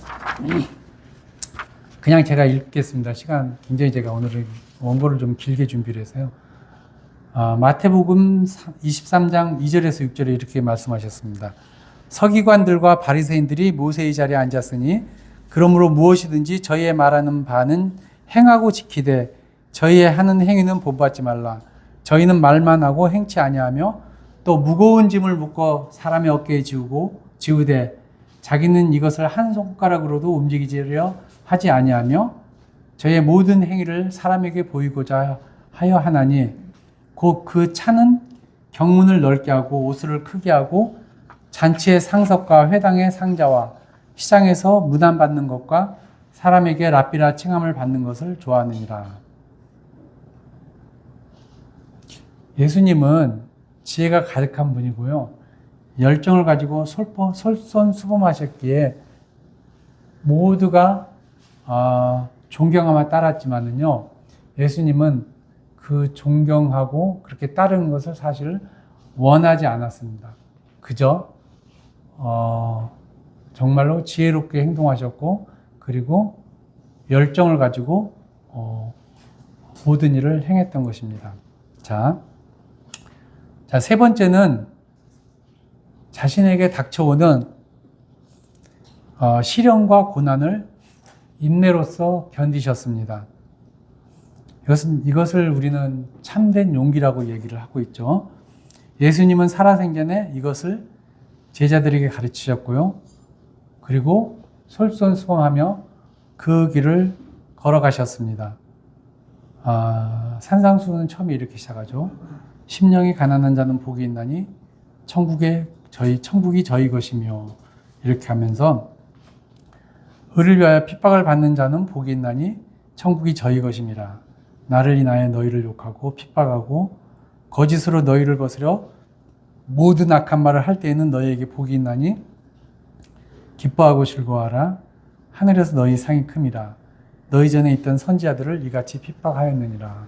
그냥 제가 읽겠습니다. 시간 굉장히 제가 오늘은 원고를 좀 길게 준비를 해서요. 마태복음 23장 2절에서 6절에 이렇게 말씀하셨습니다. 서기관들과 바리새인들이 모세의 자리에 앉았으니 그러므로 무엇이든지 저희의 말하는 바는 행하고 지키되 저희의 하는 행위는 본받지 말라. 저희는 말만 하고 행치 아니하며 또 무거운 짐을 묶어 사람의 어깨에 지우되 자기는 이것을 한 손가락으로도 움직이려 하지 아니하며 저희의 모든 행위를 사람에게 보이고자 하여 하나니 곧 그 차는 경문을 넓게 하고 옷을 크게 하고 잔치의 상석과 회당의 상자와 시장에서 문안받는 것과 사람에게 랍비라 칭함을 받는 것을 좋아하느니라. 예수님은 지혜가 가득한 분이고요. 열정을 가지고 솔선수범하셨기에 모두가 존경하며 따랐지만은요. 예수님은 그 존경하고 그렇게 따르는 것을 사실 원하지 않았습니다. 그저 정말로 지혜롭게 행동하셨고 그리고 열정을 가지고 모든 일을 행했던 것입니다. 자, 세 번째는 자신에게 닥쳐오는 시련과 고난을 인내로서 견디셨습니다. 이것을 우리는 참된 용기라고 얘기를 하고 있죠. 예수님은 살아생전에 이것을 제자들에게 가르치셨고요. 그리고 솔선수범하며 그 길을 걸어가셨습니다. 산상수훈은 처음에 이렇게 시작하죠. 심령이 가난한 자는 복이 있나니 천국이 저희 것이며 이렇게 하면서 의를 위하여 핍박을 받는 자는 복이 있나니 천국이 저희 것임이라. 나를 인하여 너희를 욕하고 핍박하고 거짓으로 너희를 거스려 모든 악한 말을 할 때에는 너희에게 복이 있나니 기뻐하고 즐거워하라. 하늘에서 너희 상이 큼이라. 너희 전에 있던 선지자들을 이같이 핍박하였느니라.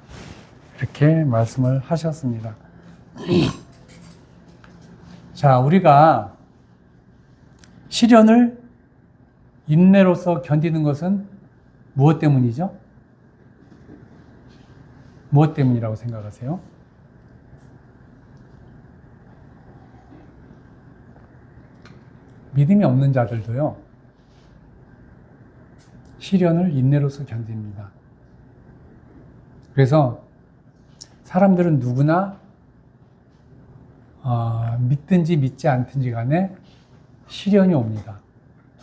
이렇게 말씀을 하셨습니다. 자, 우리가 시련을 인내로서 견디는 것은 무엇 때문이죠? 무엇 때문이라고 생각하세요? 믿음이 없는 자들도요, 시련을 인내로서 견딥니다. 그래서 사람들은 누구나 믿든지 믿지 않든지 간에 시련이 옵니다.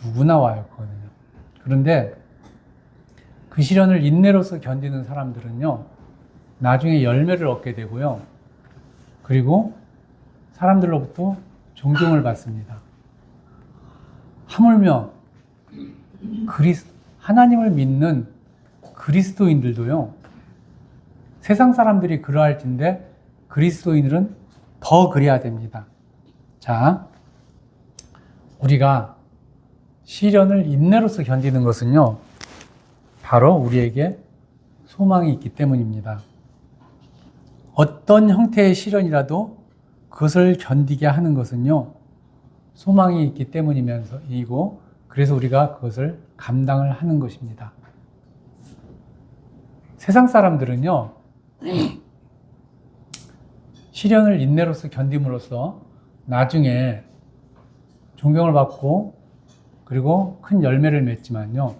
누구나 와요, 그거는요. 그런데 그 시련을 인내로서 견디는 사람들은요, 나중에 열매를 얻게 되고요. 그리고 사람들로부터 존경을 받습니다. 하물며 하나님을 믿는 그리스도인들도요, 세상 사람들이 그러할진데 그리스도인들은 더 그래야 됩니다. 자, 우리가 시련을 인내로서 견디는 것은요, 바로 우리에게 소망이 있기 때문입니다. 어떤 형태의 시련이라도 그것을 견디게 하는 것은요, 소망이 있기 때문이고, 그래서 우리가 그것을 감당을 하는 것입니다. 세상 사람들은요, 시련을 인내로서 견딤으로써 나중에 존경을 받고 그리고 큰 열매를 맺지만요,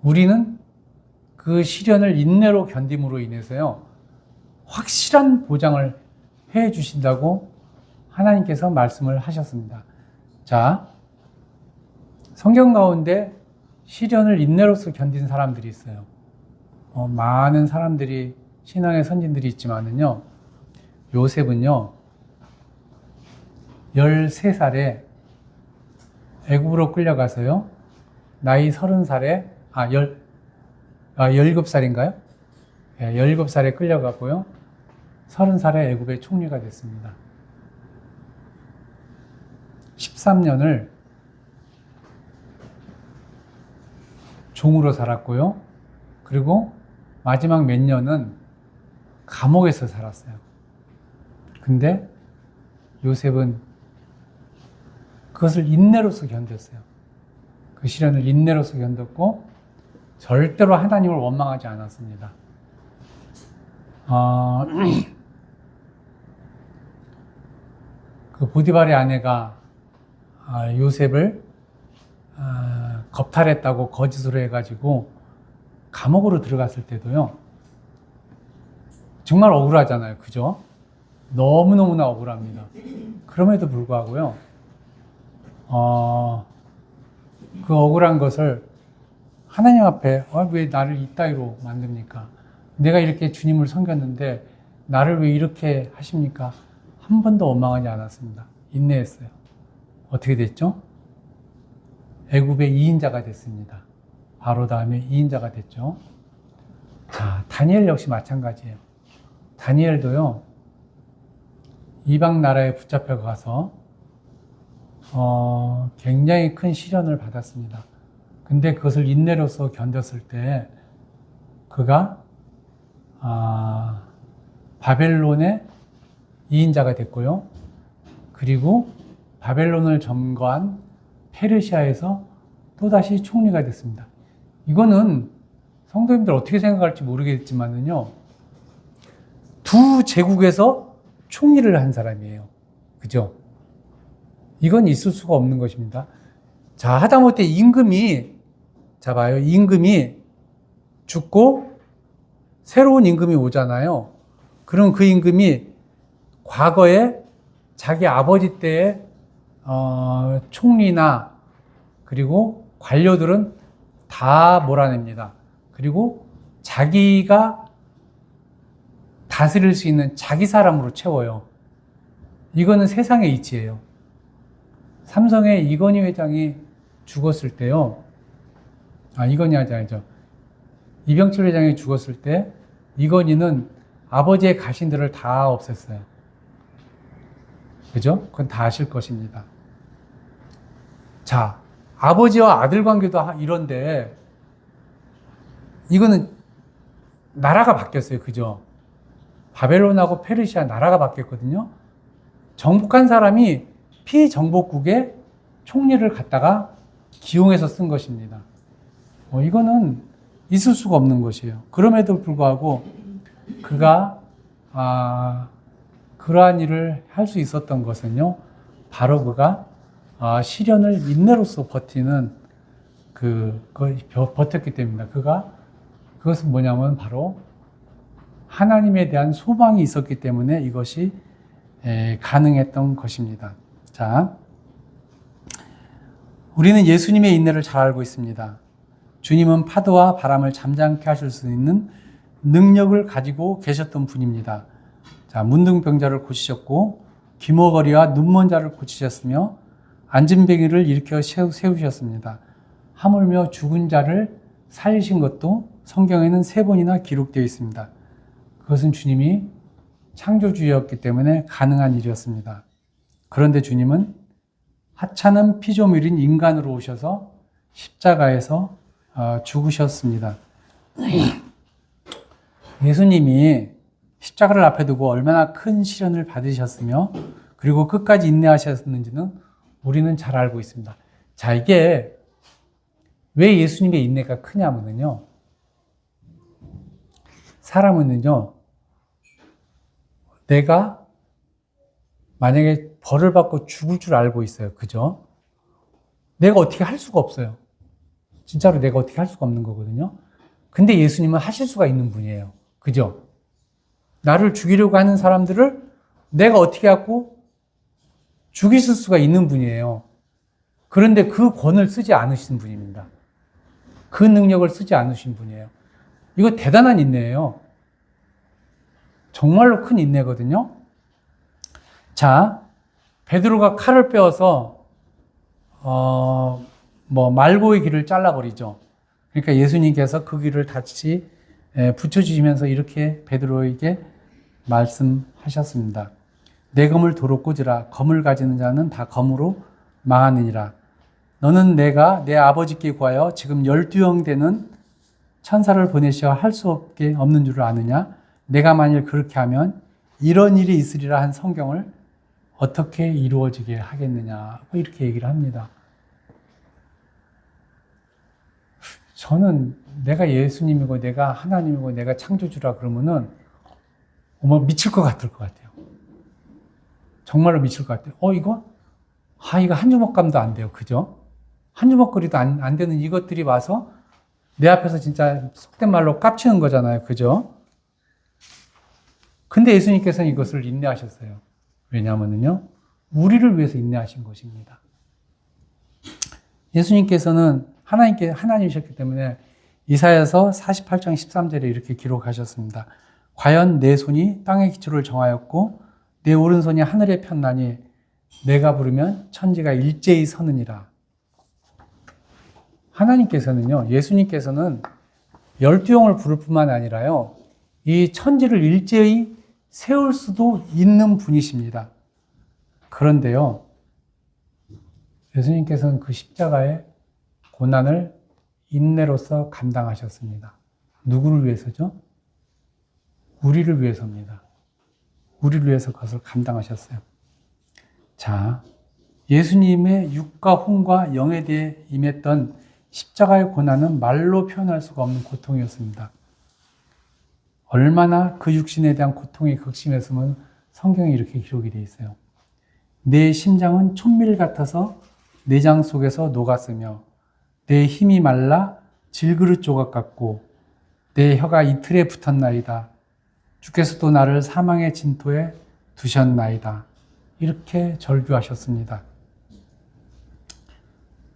우리는 그 시련을 인내로 견딤으로 인해서요, 확실한 보장을 해 주신다고 하나님께서 말씀을 하셨습니다. 자, 성경 가운데 시련을 인내로서 견딘 사람들이 있어요. 많은 사람들이, 신앙의 선진들이 있지만은요, 요셉은요, 13살에 애굽으로 끌려가서요, 나이 30살에, 17살인가요? 네, 17살에 끌려가고요, 30살에 애굽의 총리가 됐습니다. 13년을 종으로 살았고요, 그리고 마지막 몇 년은 감옥에서 살았어요. 근데 요셉은 그것을 인내로서 견뎠어요. 그 시련을 인내로서 견뎠고 절대로 하나님을 원망하지 않았습니다. 그 보디발의 아내가 요셉을 겁탈했다고 거짓으로 해가지고 감옥으로 들어갔을 때도요, 정말 억울하잖아요. 그죠? 너무너무나 억울합니다. 그럼에도 불구하고요, 그 억울한 것을 하나님 앞에, 왜 나를 이따위로 만듭니까? 내가 이렇게 주님을 섬겼는데 나를 왜 이렇게 하십니까? 한 번도 원망하지 않았습니다. 인내했어요. 어떻게 됐죠? 애굽의 2인자가 됐습니다. 바로 다음에 2인자가 됐죠. 자, 다니엘 역시 마찬가지예요. 다니엘도요, 이방 나라에 붙잡혀 가서 굉장히 큰 시련을 받았습니다. 근데 그것을 인내로서 견뎠을 때 그가 바벨론의 2인자가 됐고요. 그리고 바벨론을 점거한 페르시아에서 또다시 총리가 됐습니다. 이거는 성도님들 어떻게 생각할지 모르겠지만은요, 두 제국에서 총리를 한 사람이에요. 그죠? 이건 있을 수가 없는 것입니다. 자, 하다못해 임금이 죽고 새로운 임금이 오잖아요. 그럼 그 임금이 과거에 자기 아버지 때의 총리나 그리고 관료들은 다 몰아냅니다. 그리고 자기가 다스릴 수 있는 자기 사람으로 채워요. 이거는 세상의 이치예요. 삼성의 이건희 회장이 죽었을 때요. 이건희 회장이죠. 이병철 회장이 죽었을 때 이건희는 아버지의 가신들을 다 없앴어요. 그죠? 그건 다 아실 것입니다. 자, 아버지와 아들 관계도 이런데 이거는 나라가 바뀌었어요. 그죠? 바벨론하고 페르시아 나라가 바뀌었거든요. 정복한 사람이 피정복국의 총리를 갖다가 기용해서 쓴 것입니다. 이거는 있을 수가 없는 것이에요. 그럼에도 불구하고 그가 그러한 일을 할 수 있었던 것은요, 바로 그가 시련을 인내로서 버티는 버텼기 때문입니다. 그것은 뭐냐면 바로 하나님에 대한 소망이 있었기 때문에 이것이 가능했던 것입니다. 자, 우리는 예수님의 인내를 잘 알고 있습니다. 주님은 파도와 바람을 잠잠케 하실 수 있는 능력을 가지고 계셨던 분입니다. 자, 문둥병자를 고치셨고 귀머거리와 눈먼 자를 고치셨으며 안진뱅이를 일으켜 세우셨습니다. 하물며 죽은 자를 살리신 것도 성경에는 3번이나 기록되어 있습니다. 그것은 주님이 창조주였기 때문에 가능한 일이었습니다. 그런데 주님은 하찮은 피조물인 인간으로 오셔서 십자가에서 죽으셨습니다. 예수님이 십자가를 앞에 두고 얼마나 큰 시련을 받으셨으며 그리고 끝까지 인내하셨는지는 우리는 잘 알고 있습니다. 자, 이게 왜 예수님의 인내가 크냐면요. 사람은요, 내가 만약에 벌을 받고 죽을 줄 알고 있어요. 그죠? 내가 어떻게 할 수가 없어요. 진짜로 내가 어떻게 할 수가 없는 거거든요. 근데 예수님은 하실 수가 있는 분이에요. 그죠? 나를 죽이려고 하는 사람들을 내가 어떻게 하고 죽이실 수가 있는 분이에요. 그런데 그 권을 쓰지 않으신 분입니다. 그 능력을 쓰지 않으신 분이에요. 이거 대단한 인내예요. 정말로 큰 인내거든요. 자, 베드로가 칼을 빼어서 말고의 길을 잘라버리죠. 그러니까 예수님께서 그 길을 다시 붙여주시면서 이렇게 베드로에게 말씀하셨습니다. 내 검을 도로 꽂으라. 검을 가지는 자는 다 검으로 망하느니라. 너는 내가 내 아버지께 구하여 지금 12형 되는 천사를 보내시어 할 수 없는 줄을 아느냐? 내가 만일 그렇게 하면 이런 일이 있으리라 한 성경을 어떻게 이루어지게 하겠느냐? 이렇게 얘기를 합니다. 저는 내가 예수님이고 내가 하나님이고 내가 창조주라 그러면은 미칠 것 같을 것 같아요. 정말로 미칠 것 같아요. 이거 한 주먹감도 안 돼요. 그죠? 한 주먹거리도 안 되는 이것들이 와서 내 앞에서 진짜 속된 말로 깝치는 거잖아요. 그죠? 근데 예수님께서는 이것을 인내하셨어요. 왜냐하면요, 우리를 위해서 인내하신 것입니다. 예수님께서는 하나님이셨기 때문에 이사야서 48장 13절에 이렇게 기록하셨습니다. 과연 내 손이 땅의 기초를 정하였고 내 오른손이 하늘에 폈나니 내가 부르면 천지가 일제히 서느니라. 하나님께서는요, 예수님께서는 12형을 부를 뿐만 아니라요, 이 천지를 일제히 세울 수도 있는 분이십니다. 그런데요, 예수님께서는 그 십자가의 고난을 인내로서 감당하셨습니다. 누구를 위해서죠? 우리를 위해서입니다. 우리를 위해서 그것을 감당하셨어요. 자, 예수님의 육과 혼과 영에 대해 임했던 십자가의 고난은 말로 표현할 수가 없는 고통이었습니다. 얼마나 그 육신에 대한 고통이 극심했으면 성경에 이렇게 기록이 되어 있어요. 내 심장은 촛밀 같아서 내장 속에서 녹았으며 내 힘이 말라 질그릇 조각 같고 내 혀가 이틀에 붙었나이다. 주께서도 나를 사망의 진토에 두셨나이다. 이렇게 절규하셨습니다.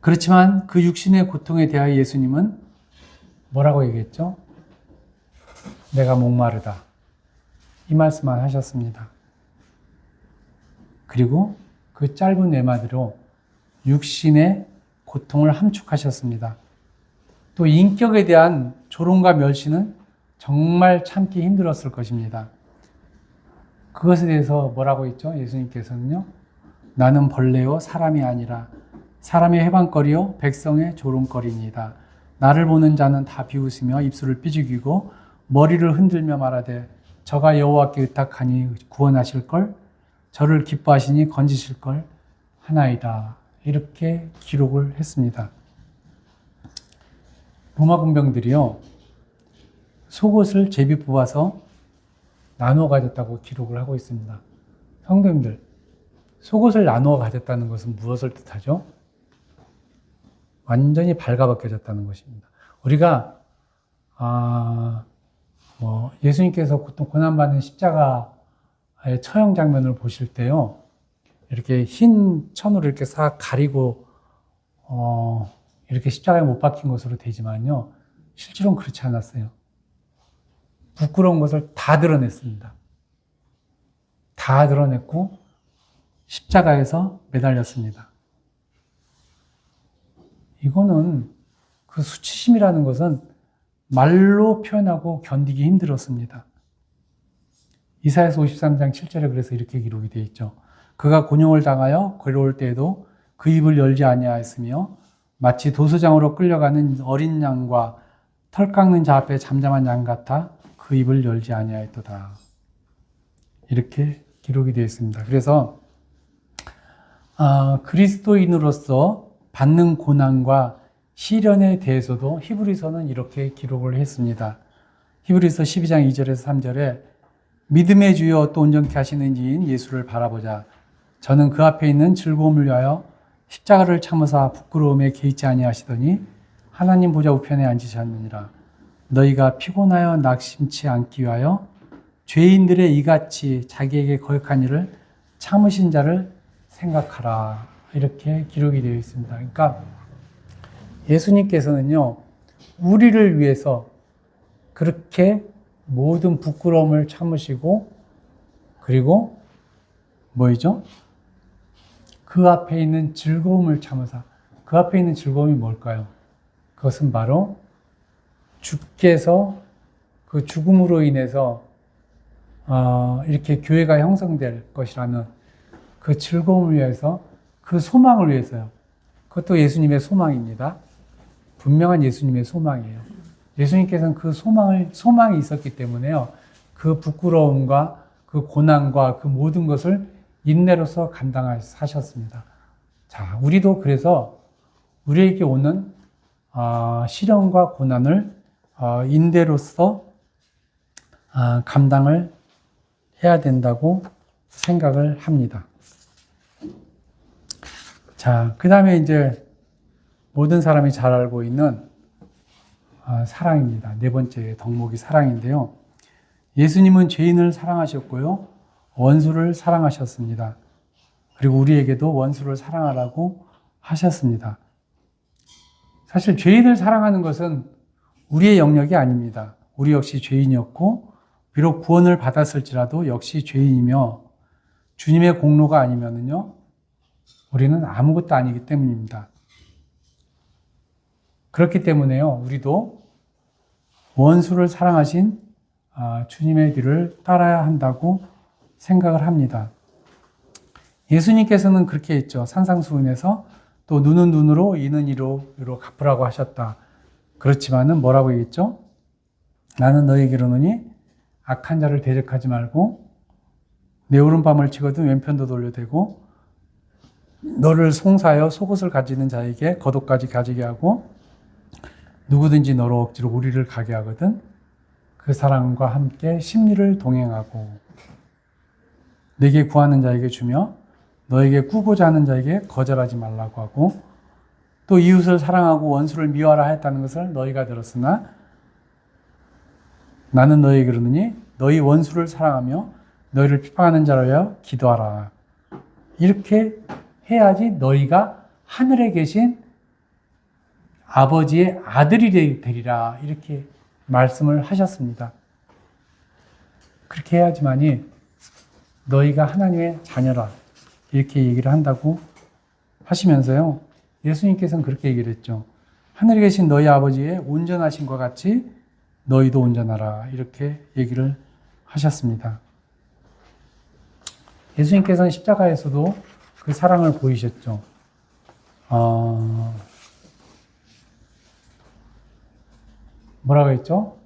그렇지만 그 육신의 고통에 대하여 예수님은 뭐라고 얘기했죠? 내가 목마르다. 이 말씀만 하셨습니다. 그리고 그 짧은 외마디로 육신의 고통을 함축하셨습니다. 또 인격에 대한 조롱과 멸시는 정말 참기 힘들었을 것입니다. 그것에 대해서 뭐라고 했죠? 예수님께서는요, 나는 벌레요 사람이 아니라 사람의 해방거리요 백성의 조롱거리니이다. 나를 보는 자는 다 비웃으며 입술을 삐죽이고 머리를 흔들며 말하되 저가 여호와께 의탁하니 구원하실걸, 저를 기뻐하시니 건지실걸 하나이다. 이렇게 기록을 했습니다. 로마 군병들이요, 속옷을 제비 뽑아서 나누어 가졌다고 기록을 하고 있습니다. 성도님들, 속옷을 나누어 가졌다는 것은 무엇을 뜻하죠? 완전히 발가벗겨졌다는 것입니다. 우리가 예수님께서 고난받는 십자가의 처형 장면을 보실 때요, 이렇게 흰 천으로 이렇게 싹 가리고 이렇게 십자가에 못 박힌 것으로 되지만요, 실제로는 그렇지 않았어요. 부끄러운 것을 다 드러냈습니다. 다 드러냈고 십자가에서 매달렸습니다. 이거는 그 수치심이라는 것은 말로 표현하고 견디기 힘들었습니다. 이사야서 53장 7절에 그래서 이렇게 기록이 되어 있죠. 그가 곤욕을 당하여 괴로울 때에도 그 입을 열지 아니하였으며 마치 도수장으로 끌려가는 어린 양과 털 깎는 자 앞에 잠잠한 양 같아 그 입을 열지 아니하였도다. 이렇게 기록이 되어 있습니다. 그래서 그리스도인으로서 받는 고난과 시련에 대해서도 히브리서는 이렇게 기록을 했습니다. 히브리서 12장 2절에서 3절에 믿음의 주여 또 온전케 하시는 이인 예수를 바라보자. 저는 그 앞에 있는 즐거움을 위하여 십자가를 참으사 부끄러움에 개의치 아니하시더니 하나님 보좌 우편에 앉으셨느니라. 너희가 피곤하여 낙심치 않기 위하여 죄인들의 이같이 자기에게 거역한 일을 참으신 자를 생각하라. 이렇게 기록이 되어 있습니다. 그러니까 예수님께서는요, 우리를 위해서 그렇게 모든 부끄러움을 참으시고, 그리고 뭐이죠? 그 앞에 있는 즐거움을 참으사. 그 앞에 있는 즐거움이 뭘까요? 그것은 바로 주께서 그 죽음으로 인해서 이렇게 교회가 형성될 것이라는 그 즐거움을 위해서, 그 소망을 위해서요. 그것도 예수님의 소망입니다. 분명한 예수님의 소망이에요. 예수님께서는 그 소망이 있었기 때문에요. 그 부끄러움과 그 고난과 그 모든 것을 인내로서 감당하셨습니다. 자, 우리도 그래서 우리에게 오는 시련과 고난을 인내로서 감당을 해야 된다고 생각을 합니다. 자, 그 다음에 이제 모든 사람이 잘 알고 있는 사랑입니다. 네 번째 덕목이 사랑인데요. 예수님은 죄인을 사랑하셨고요. 원수를 사랑하셨습니다. 그리고 우리에게도 원수를 사랑하라고 하셨습니다. 사실 죄인을 사랑하는 것은 우리의 영역이 아닙니다. 우리 역시 죄인이었고 비록 구원을 받았을지라도 역시 죄인이며 주님의 공로가 아니면은요, 우리는 아무것도 아니기 때문입니다. 그렇기 때문에요, 우리도 원수를 사랑하신 주님의 길을 따라야 한다고 생각을 합니다. 예수님께서는 그렇게 했죠. 산상수훈에서 또 눈은 눈으로 이는 이로 갚으라고 하셨다. 그렇지만은 뭐라고 얘기했죠? 나는 너에게 이르노니 악한 자를 대적하지 말고 내 오른밤을 치거든 왼편도 돌려대고 너를 송사하여 속옷을 가지는 자에게 겉옷까지 가지게 하고 누구든지 너로 억지로 우리를 가게 하거든 그 사람과 함께 심리를 동행하고 내게 구하는 자에게 주며 너에게 꾸고자 하는 자에게 거절하지 말라고 하고 또 이웃을 사랑하고 원수를 미워하라 했다는 것을 너희가 들었으나 나는 너희에게 이르노니 너희 원수를 사랑하며 너희를 핍박하는 자를 위하여 기도하라. 이렇게 해야지 너희가 하늘에 계신 아버지의 아들이 되리라. 이렇게 말씀을 하셨습니다. 그렇게 해야지만이 너희가 하나님의 자녀라. 이렇게 얘기를 한다고 하시면서요. 예수님께서는 그렇게 얘기를 했죠. 하늘에 계신 너희 아버지의 온전하신과 같이 너희도 온전하라. 이렇게 얘기를 하셨습니다. 예수님께서는 십자가에서도 그 사랑을 보이셨죠. 뭐라고 했죠?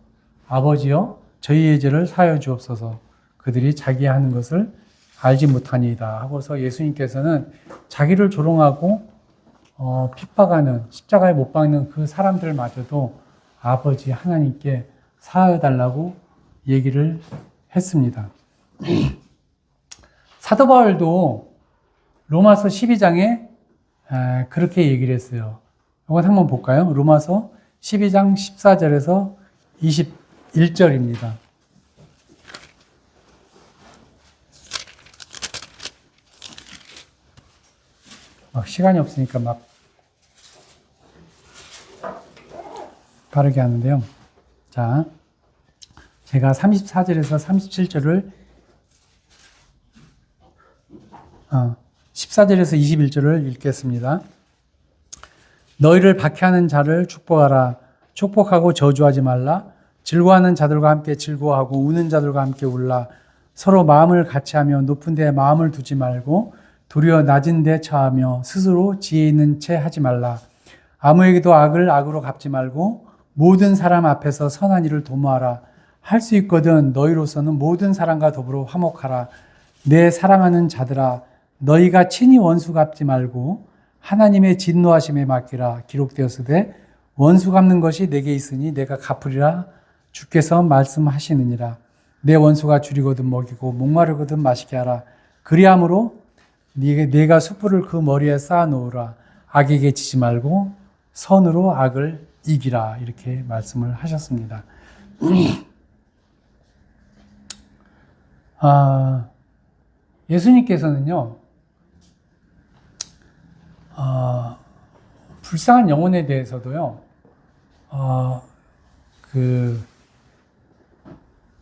아버지여 저희의 죄를 사하여 주옵소서. 그들이 자기 하는 것을 알지 못하니이다 하고서 예수님께서는 자기를 조롱하고 핍박하는 십자가에 못 박는 그 사람들마저도 아버지 하나님께 사하여 달라고 얘기를 했습니다. 사도 바울도 로마서 12장에 그렇게 얘기를 했어요. 이건 한번 볼까요? 로마서 12장 14절에서 21절입니다. 시간이 없으니까 막 빠르게 하는데요. 자, 제가 34절에서 37절을 14절에서 21절을 읽겠습니다. 너희를 박해하는 자를 축복하라. 축복하고 저주하지 말라. 즐거워하는 자들과 함께 즐거워하고 우는 자들과 함께 울라. 서로 마음을 같이하며 높은 데에 마음을 두지 말고 도리어 낮은 데 처하며 스스로 지혜 있는 채 하지 말라. 아무에게도 악을 악으로 갚지 말고 모든 사람 앞에서 선한 일을 도모하라. 할 수 있거든 너희로서는 모든 사람과 더불어 화목하라. 내 사랑하는 자들아, 너희가 친히 원수 갚지 말고 하나님의 진노하심에 맡기라. 기록되었으되 원수 갚는 것이 내게 있으니 내가 갚으리라. 주께서 말씀하시느니라. 내 원수가 줄이거든 먹이고 목마르거든 마시게 하라. 그리함으로 내가 숯불을 그 머리에 쌓아 놓으라. 악에게 지지 말고 선으로 악을 이기라. 이렇게 말씀을 하셨습니다. 예수님께서는요, 불쌍한 영혼에 대해서도요,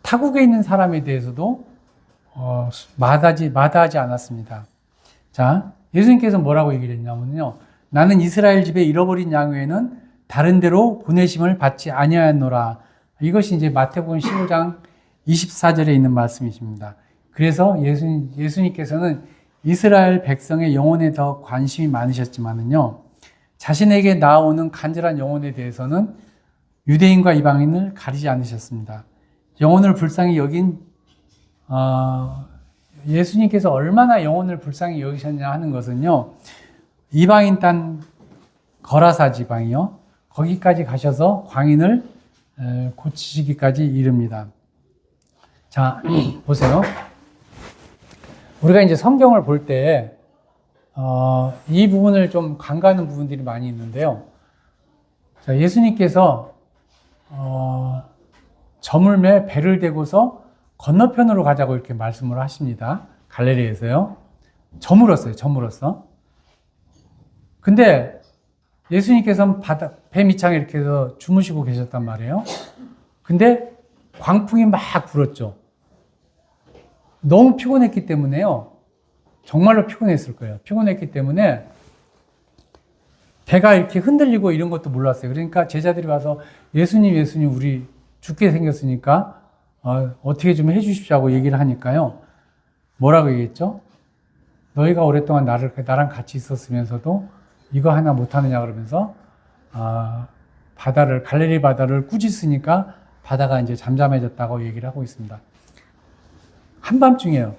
타국에 있는 사람에 대해서도 마다하지 않았습니다. 자, 예수님께서 뭐라고 얘기를 했냐면요, 나는 이스라엘 집에 잃어버린 양 외에는 다른 데로 보내심을 받지 아니하였노라. 이것이 이제 마태복음 15장 24절에 있는 말씀이십니다. 그래서 예수님께서는 이스라엘 백성의 영혼에 더 관심이 많으셨지만은요, 자신에게 나아오는 간절한 영혼에 대해서는 유대인과 이방인을 가리지 않으셨습니다. 영혼을 불쌍히 여긴 예수님께서 얼마나 영혼을 불쌍히 여기셨냐 하는 것은요, 이방인 땅 거라사 지방이요, 거기까지 가셔서 광인을 고치시기까지 이릅니다. 자, 보세요. 우리가 이제 성경을 볼 때, 이 부분을 좀 간과하는 부분들이 많이 있는데요. 자, 예수님께서, 저물매 배를 대고서 건너편으로 가자고 이렇게 말씀을 하십니다. 갈릴리에서요. 저물었어. 근데 예수님께서는 배 밑창에 이렇게 해서 주무시고 계셨단 말이에요. 근데 광풍이 막 불었죠. 너무 피곤했기 때문에요. 정말로 피곤했을 거예요. 피곤했기 때문에 배가 이렇게 흔들리고 이런 것도 몰랐어요. 그러니까 제자들이 와서 예수님, 우리 죽게 생겼으니까 어떻게 좀 해주십시오 하고 얘기를 하니까요. 뭐라고 얘기했죠? 너희가 오랫동안 나랑 같이 있었으면서도 이거 하나 못하느냐 그러면서 갈릴리 바다를 꾸짖으니까 바다가 이제 잠잠해졌다고 얘기를 하고 있습니다. 한밤중이에요.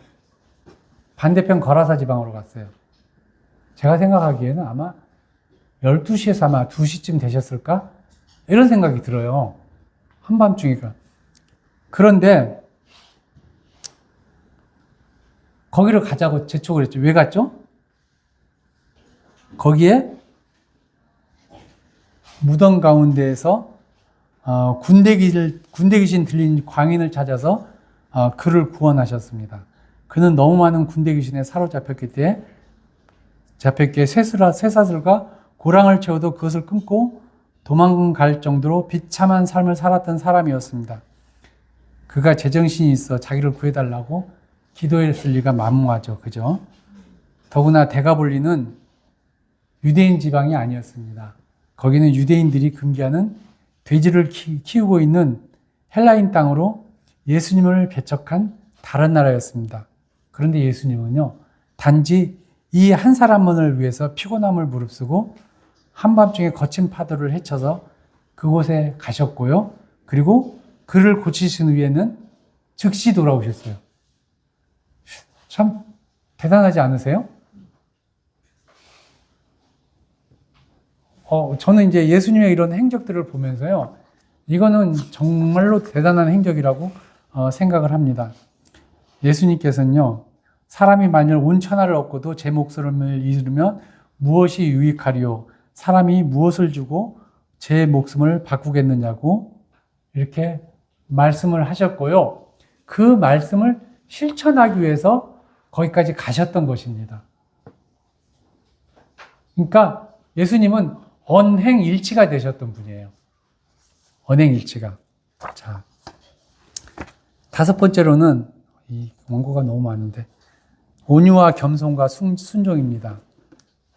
반대편 거라사 지방으로 갔어요. 제가 생각하기에는 아마 12시에서 아마 2시쯤 되셨을까? 이런 생각이 들어요. 한밤중이니까. 그런데 거기를 가자고 재촉을 했죠. 왜 갔죠? 거기에 무덤 가운데에서 군대 귀신 들린 광인을 찾아서 그를 구원하셨습니다. 그는 너무 많은 군대 귀신에 사로잡혔기에 쇠사슬과 고랑을 채워도 그것을 끊고 도망갈 정도로 비참한 삶을 살았던 사람이었습니다. 그가 제정신이 있어 자기를 구해달라고 기도했을 리가 만무하죠. 그죠? 더구나 데가볼리는 유대인 지방이 아니었습니다. 거기는 유대인들이 금기하는 돼지를 키우고 있는 헬라인 땅으로 예수님을 배척한 다른 나라였습니다. 그런데 예수님은요, 단지 이 한 사람만을 위해서 피곤함을 무릅쓰고 한밤중에 거친 파도를 헤쳐서 그곳에 가셨고요. 그리고 그를 고치신 후에는 즉시 돌아오셨어요. 참 대단하지 않으세요? 저는 이제 예수님의 이런 행적들을 보면서요, 이거는 정말로 대단한 행적이라고 생각을 합니다. 예수님께서는요, 사람이 만일 온 천하를 얻고도 제 목숨을 잃으면 무엇이 유익하리요? 사람이 무엇을 주고 제 목숨을 바꾸겠느냐고 이렇게 말씀을 하셨고요. 그 말씀을 실천하기 위해서 거기까지 가셨던 것입니다. 그러니까 예수님은 언행일치가 되셨던 분이에요. 언행일치가. 자, 다섯 번째로는 이 원고가 너무 많은데 온유와 겸손과 순종입니다.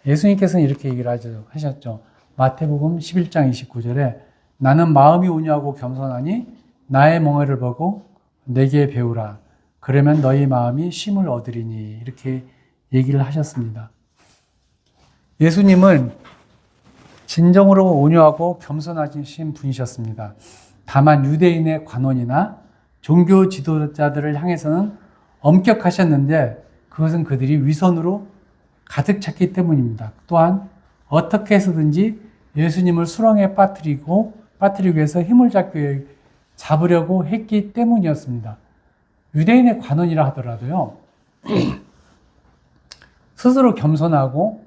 예수님께서는 이렇게 얘기를 하셨죠. 마태복음 11장 29절에 나는 마음이 온유하고 겸손하니 나의 멍에를 보고 내게 배우라. 그러면 너희 마음이 쉼을 얻으리니. 이렇게 얘기를 하셨습니다. 예수님은 진정으로 온유하고 겸손하신 분이셨습니다. 다만 유대인의 관원이나 종교 지도자들을 향해서는 엄격하셨는데 그것은 그들이 위선으로 가득 찼기 때문입니다. 또한 어떻게 해서든지 예수님을 수렁에 빠뜨리기 위해서 힘을 잡으려고 했기 때문이었습니다. 유대인의 관원이라 하더라도요, 스스로 겸손하고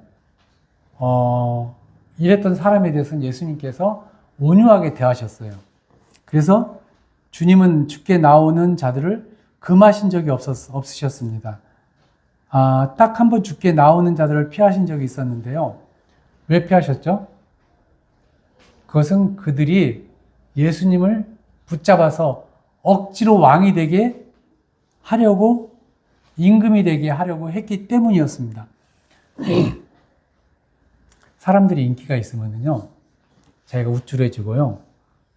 이랬던 사람에 대해서는 예수님께서 온유하게 대하셨어요. 그래서 주님은 죽게 나오는 자들을 금하신 적이 없으셨습니다. 딱 한 번 죽게 나오는 자들을 피하신 적이 있었는데요. 왜 피하셨죠? 그것은 그들이 예수님을 붙잡아서 억지로 왕이 되게 하려고, 임금이 되게 하려고 했기 때문이었습니다. 사람들이 인기가 있으면요, 자기가 우쭐해지고요.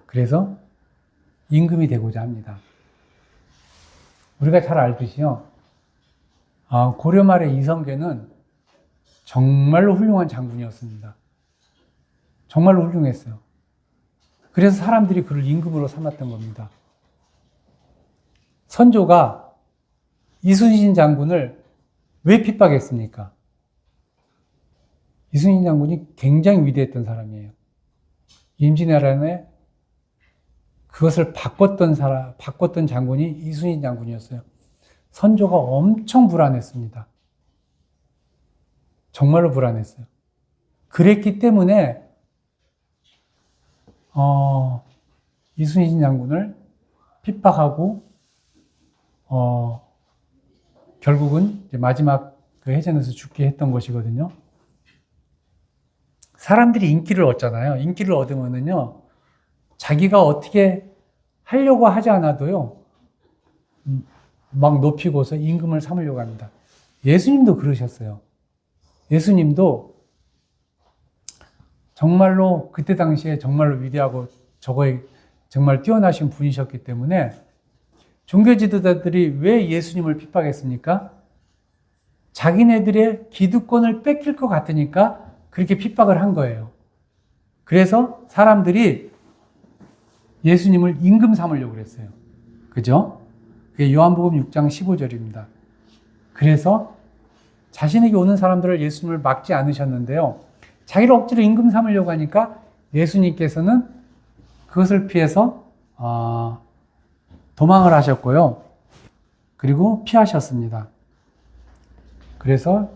그래서 임금이 되고자 합니다. 우리가 잘 알듯이요, 고려 말의 이성계는 정말로 훌륭한 장군이었습니다. 정말로 훌륭했어요. 그래서 사람들이 그를 임금으로 삼았던 겁니다. 선조가 이순신 장군을 왜 핍박했습니까? 이순신 장군이 굉장히 위대했던 사람이에요. 임진왜란에 그것을 바꿨던 장군이 이순신 장군이었어요. 선조가 엄청 불안했습니다. 정말로 불안했어요. 그랬기 때문에 이순신 장군을 핍박하고 결국은 이제 마지막 그 해전에서 죽게 했던 것이거든요. 사람들이 인기를 얻잖아요. 인기를 얻으면은요, 자기가 어떻게 하려고 하지 않아도요, 막 높이고서 임금을 삼으려고 합니다. 예수님도 그러셨어요. 예수님도 정말로 그때 당시에 정말로 위대하고 저거에 정말 뛰어나신 분이셨기 때문에 종교 지도자들이 왜 예수님을 핍박했습니까? 자기네들의 기득권을 뺏길 것 같으니까 그렇게 핍박을 한 거예요. 그래서 사람들이 예수님을 임금 삼으려고 그랬어요. 그죠? 그게 요한복음 6장 15절입니다. 그래서 자신에게 오는 사람들을 예수님을 막지 않으셨는데요. 자기를 억지로 임금 삼으려고 하니까 예수님께서는 그것을 피해서 도망을 하셨고요. 그리고 피하셨습니다. 그래서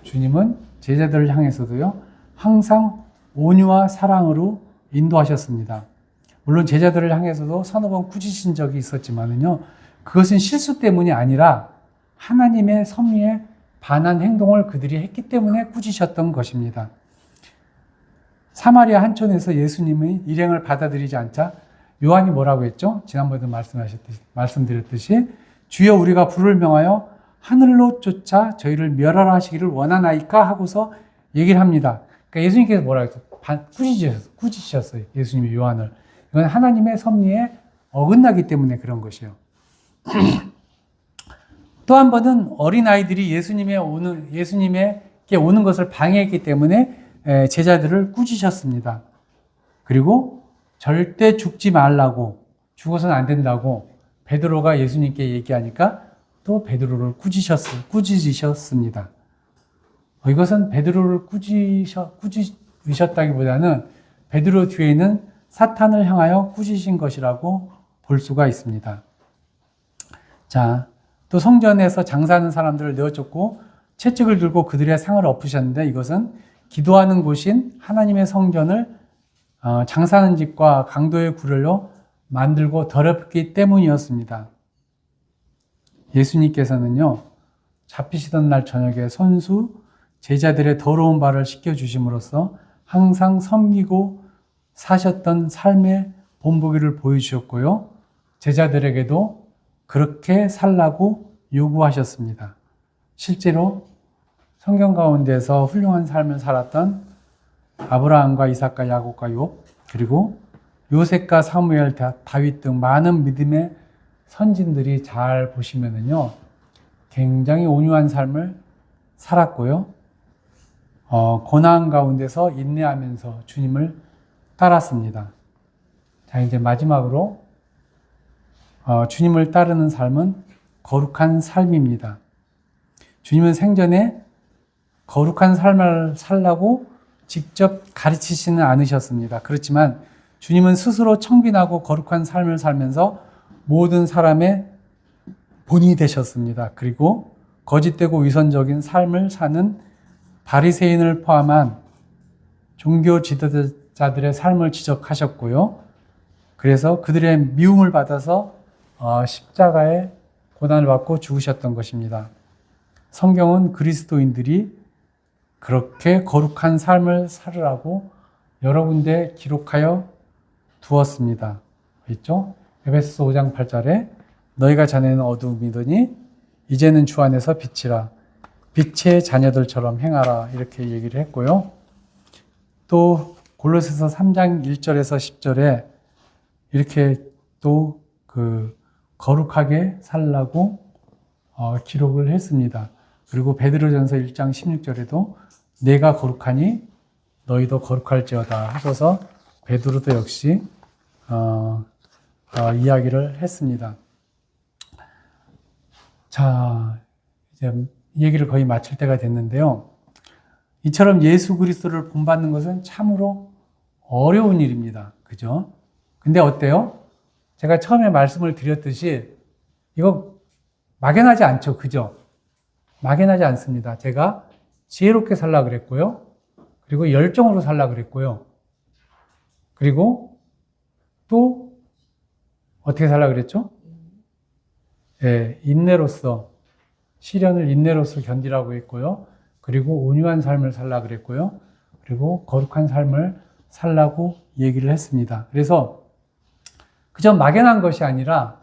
주님은 제자들을 향해서도요, 항상 온유와 사랑으로 인도하셨습니다. 물론 제자들을 향해서도 서너 번 꾸짖으신 적이 있었지만은요, 그것은 실수 때문이 아니라 하나님의 섭리에 반한 행동을 그들이 했기 때문에 꾸짖으셨던 것입니다. 사마리아 한촌에서 예수님의 일행을 받아들이지 않자 요한이 뭐라고 했죠? 지난번에도 말씀드렸듯이 주여 우리가 불을 명하여 하늘로 쫓아 저희를 멸하라 하시기를 원하나이까 하고서 얘기를 합니다. 그러니까 예수님께서 뭐라고 했죠? 꾸짖으셨어요. 예수님이 요한을. 이건 하나님의 섭리에 어긋나기 때문에 그런 것이에요. 또 한 번은 어린아이들이 예수님에게 오는 것을 방해했기 때문에 제자들을 꾸짖으셨습니다. 그리고 절대 죽지 말라고, 죽어서는 안 된다고 베드로가 예수님께 얘기하니까 또 베드로를 꾸짖으셨습니다. 이것은 베드로를 꾸짖으셨다기보다는 베드로 뒤에는 사탄을 향하여 꾸짖으신 것이라고 볼 수가 있습니다. 자, 또 성전에서 장사하는 사람들을 내어쫓고 채찍을 들고 그들의 상을 엎으셨는데 이것은 기도하는 곳인 하나님의 성전을 장사하는 집과 강도의 구걸로 만들고 더럽혔기 때문이었습니다. 예수님께서는요, 잡히시던 날 저녁에 손수 제자들의 더러운 발을 씻겨주심으로써 항상 섬기고 사셨던 삶의 본보기를 보여주셨고요. 제자들에게도 그렇게 살라고 요구하셨습니다. 실제로 성경 가운데서 훌륭한 삶을 살았던 아브라함과 이삭과 야곱과 욥, 그리고 요셉과 사무엘, 다윗 등 많은 믿음의 선진들이 잘 보시면은요, 굉장히 온유한 삶을 살았고요. 고난 가운데서 인내하면서 주님을 따랐습니다. 자, 이제 마지막으로 주님을 따르는 삶은 거룩한 삶입니다. 주님은 생전에 거룩한 삶을 살라고 직접 가르치지는 않으셨습니다. 그렇지만 주님은 스스로 청빈하고 거룩한 삶을 살면서 모든 사람의 본이 되셨습니다. 그리고 거짓되고 위선적인 삶을 사는 바리새인을 포함한 종교 지도자들의 삶을 지적하셨고요. 그래서 그들의 미움을 받아서 십자가에 고난을 받고 죽으셨던 것입니다. 성경은 그리스도인들이 그렇게 거룩한 삶을 살으라고 여러 군데 기록하여 두었습니다. 있죠? 에베소서 5장 8절에 너희가 자네는 어두움이더니 이제는 주 안에서 빛이라 빛의 자녀들처럼 행하라 이렇게 얘기를 했고요. 또 골로새서 3장 1절에서 10절에 이렇게 또 거룩하게 살라고 기록을 했습니다. 그리고 베드로전서 1장 16절에도 내가 거룩하니 너희도 거룩할지어다 하셔서 베드로도 역시 이야기를 했습니다. 자, 이제 얘기를 거의 마칠 때가 됐는데요. 이처럼 예수 그리스도를 본받는 것은 참으로 어려운 일입니다. 그죠? 근데 어때요? 제가 처음에 말씀을 드렸듯이 이거 막연하지 않죠. 그죠? 막연하지 않습니다. 제가 지혜롭게 살라 그랬고요. 그리고 열정으로 살라 그랬고요. 그리고 또 어떻게 살라 그랬죠? 예, 인내로서 시련을 인내로서 견디라고 했고요. 그리고 온유한 삶을 살라 그랬고요. 그리고 거룩한 삶을 살라고 얘기를 했습니다. 그래서 그저 막연한 것이 아니라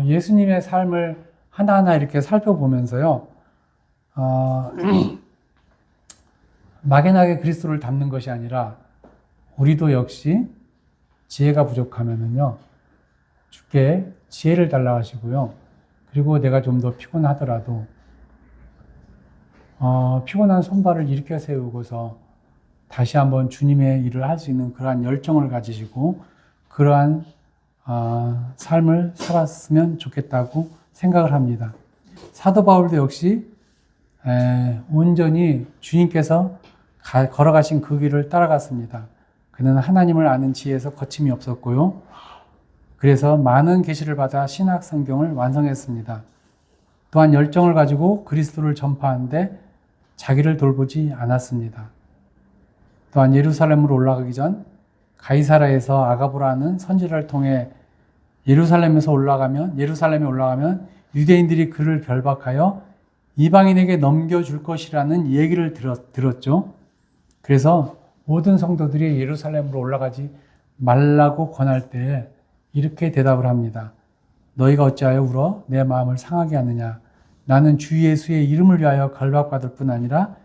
예수님의 삶을 하나하나 이렇게 살펴보면서요. 막연하게 그리스도를 닮는 것이 아니라 우리도 역시 지혜가 부족하면은요. 주께 지혜를 달라 하시고요. 그리고 내가 좀 더 피곤하더라도 피곤한 손발을 일으켜 세우고서 다시 한번 주님의 일을 할 수 있는 그러한 열정을 가지시고 그러한 삶을 살았으면 좋겠다고 생각을 합니다. 사도 바울도 역시 온전히 주님께서 걸어가신 그 길을 따라갔습니다. 그는 하나님을 아는 지혜에서 거침이 없었고요. 그래서 많은 계시를 받아 신약 성경을 완성했습니다. 또한 열정을 가지고 그리스도를 전파하는데 자기를 돌보지 않았습니다. 또한 예루살렘으로 올라가기 전 가이사라에서 아가보라는 선지자를 통해 예루살렘에 올라가면 유대인들이 그를 결박하여 이방인에게 넘겨줄 것이라는 얘기를 들었죠. 그래서 모든 성도들이 예루살렘으로 올라가지 말라고 권할 때 이렇게 대답을 합니다. 너희가 어찌하여 울어 내 마음을 상하게 하느냐. 나는 주 예수의 이름을 위하여 결박받을 뿐 아니라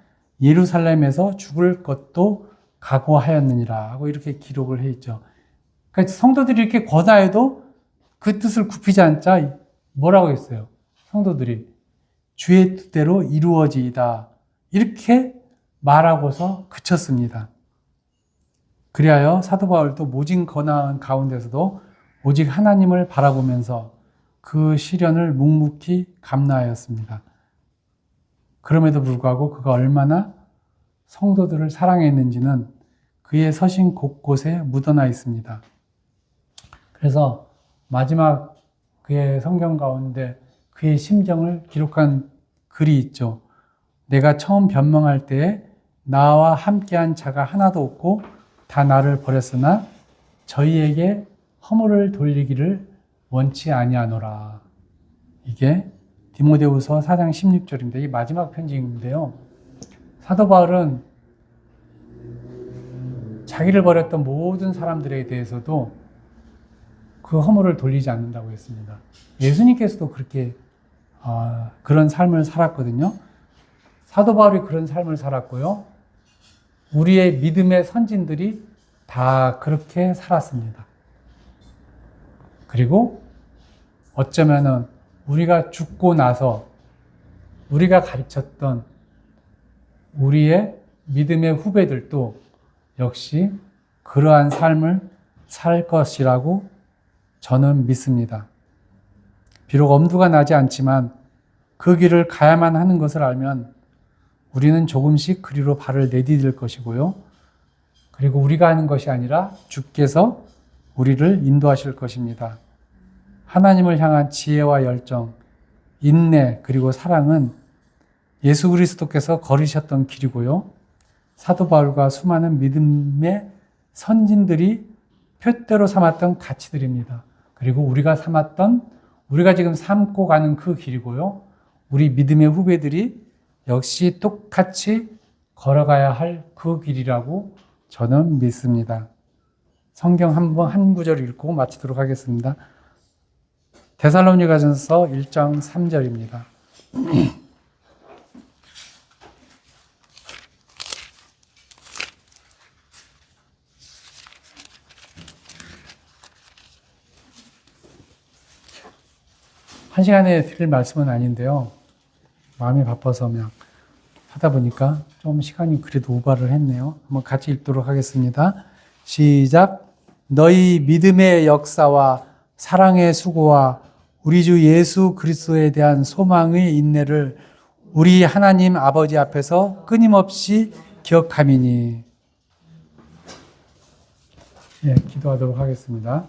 예루살렘에서 죽을 것도 각오하였느니라 하고 이렇게 기록을 해 있죠. 그러니까 성도들이 이렇게 권하여도 그 뜻을 굽히지 않자 뭐라고 했어요? 성도들이 주의 뜻대로 이루어지이다 이렇게 말하고서 그쳤습니다. 그리하여 사도 바울도 모진 고난 가운데서도 오직 하나님을 바라보면서 그 시련을 묵묵히 감나하였습니다. 그럼에도 불구하고 그가 얼마나 성도들을 사랑했는지는 그의 서신 곳곳에 묻어나 있습니다. 그래서 마지막 그의 성경 가운데 그의 심정을 기록한 글이 있죠. 내가 처음 변명할 때에 나와 함께한 자가 하나도 없고 다 나를 버렸으나 저희에게 허물을 돌리기를 원치 아니하노라. 이게 디모데후서 4장 16절인데 이 마지막 편지인데요. 사도 바울은 자기를 버렸던 모든 사람들에 대해서도 그 허물을 돌리지 않는다고 했습니다. 예수님께서도 그렇게 그런 삶을 살았거든요. 사도 바울이 그런 삶을 살았고요. 우리의 믿음의 선진들이 다 그렇게 살았습니다. 그리고 어쩌면은 우리가 죽고 나서 우리가 가르쳤던 우리의 믿음의 후배들도 역시 그러한 삶을 살 것이라고 저는 믿습니다. 비록 엄두가 나지 않지만 그 길을 가야만 하는 것을 알면 우리는 조금씩 그리로 발을 내디딜 것이고요. 그리고 우리가 하는 것이 아니라 주께서 우리를 인도하실 것입니다. 하나님을 향한 지혜와 열정, 인내 그리고 사랑은 예수 그리스도께서 걸으셨던 길이고요. 사도 바울과 수많은 믿음의 선진들이 표대로 삼았던 가치들입니다. 그리고 우리가 지금 삼고 가는 그 길이고요. 우리 믿음의 후배들이 역시 똑같이 걸어가야 할 그 길이라고 저는 믿습니다. 성경 한 구절 읽고 마치도록 하겠습니다. 데살로니가전서 1장 3절입니다. 한 시간에 드릴 말씀은 아닌데요. 마음이 바빠서 그냥 하다 보니까 좀 시간이 그래도 오바를 했네요. 한번 같이 읽도록 하겠습니다. 시작. 너희 믿음의 역사와 사랑의 수고와 우리 주 예수 그리스도에 대한 소망의 인내를 우리 하나님 아버지 앞에서 끊임없이 기억함이니. 예, 기도하도록 하겠습니다.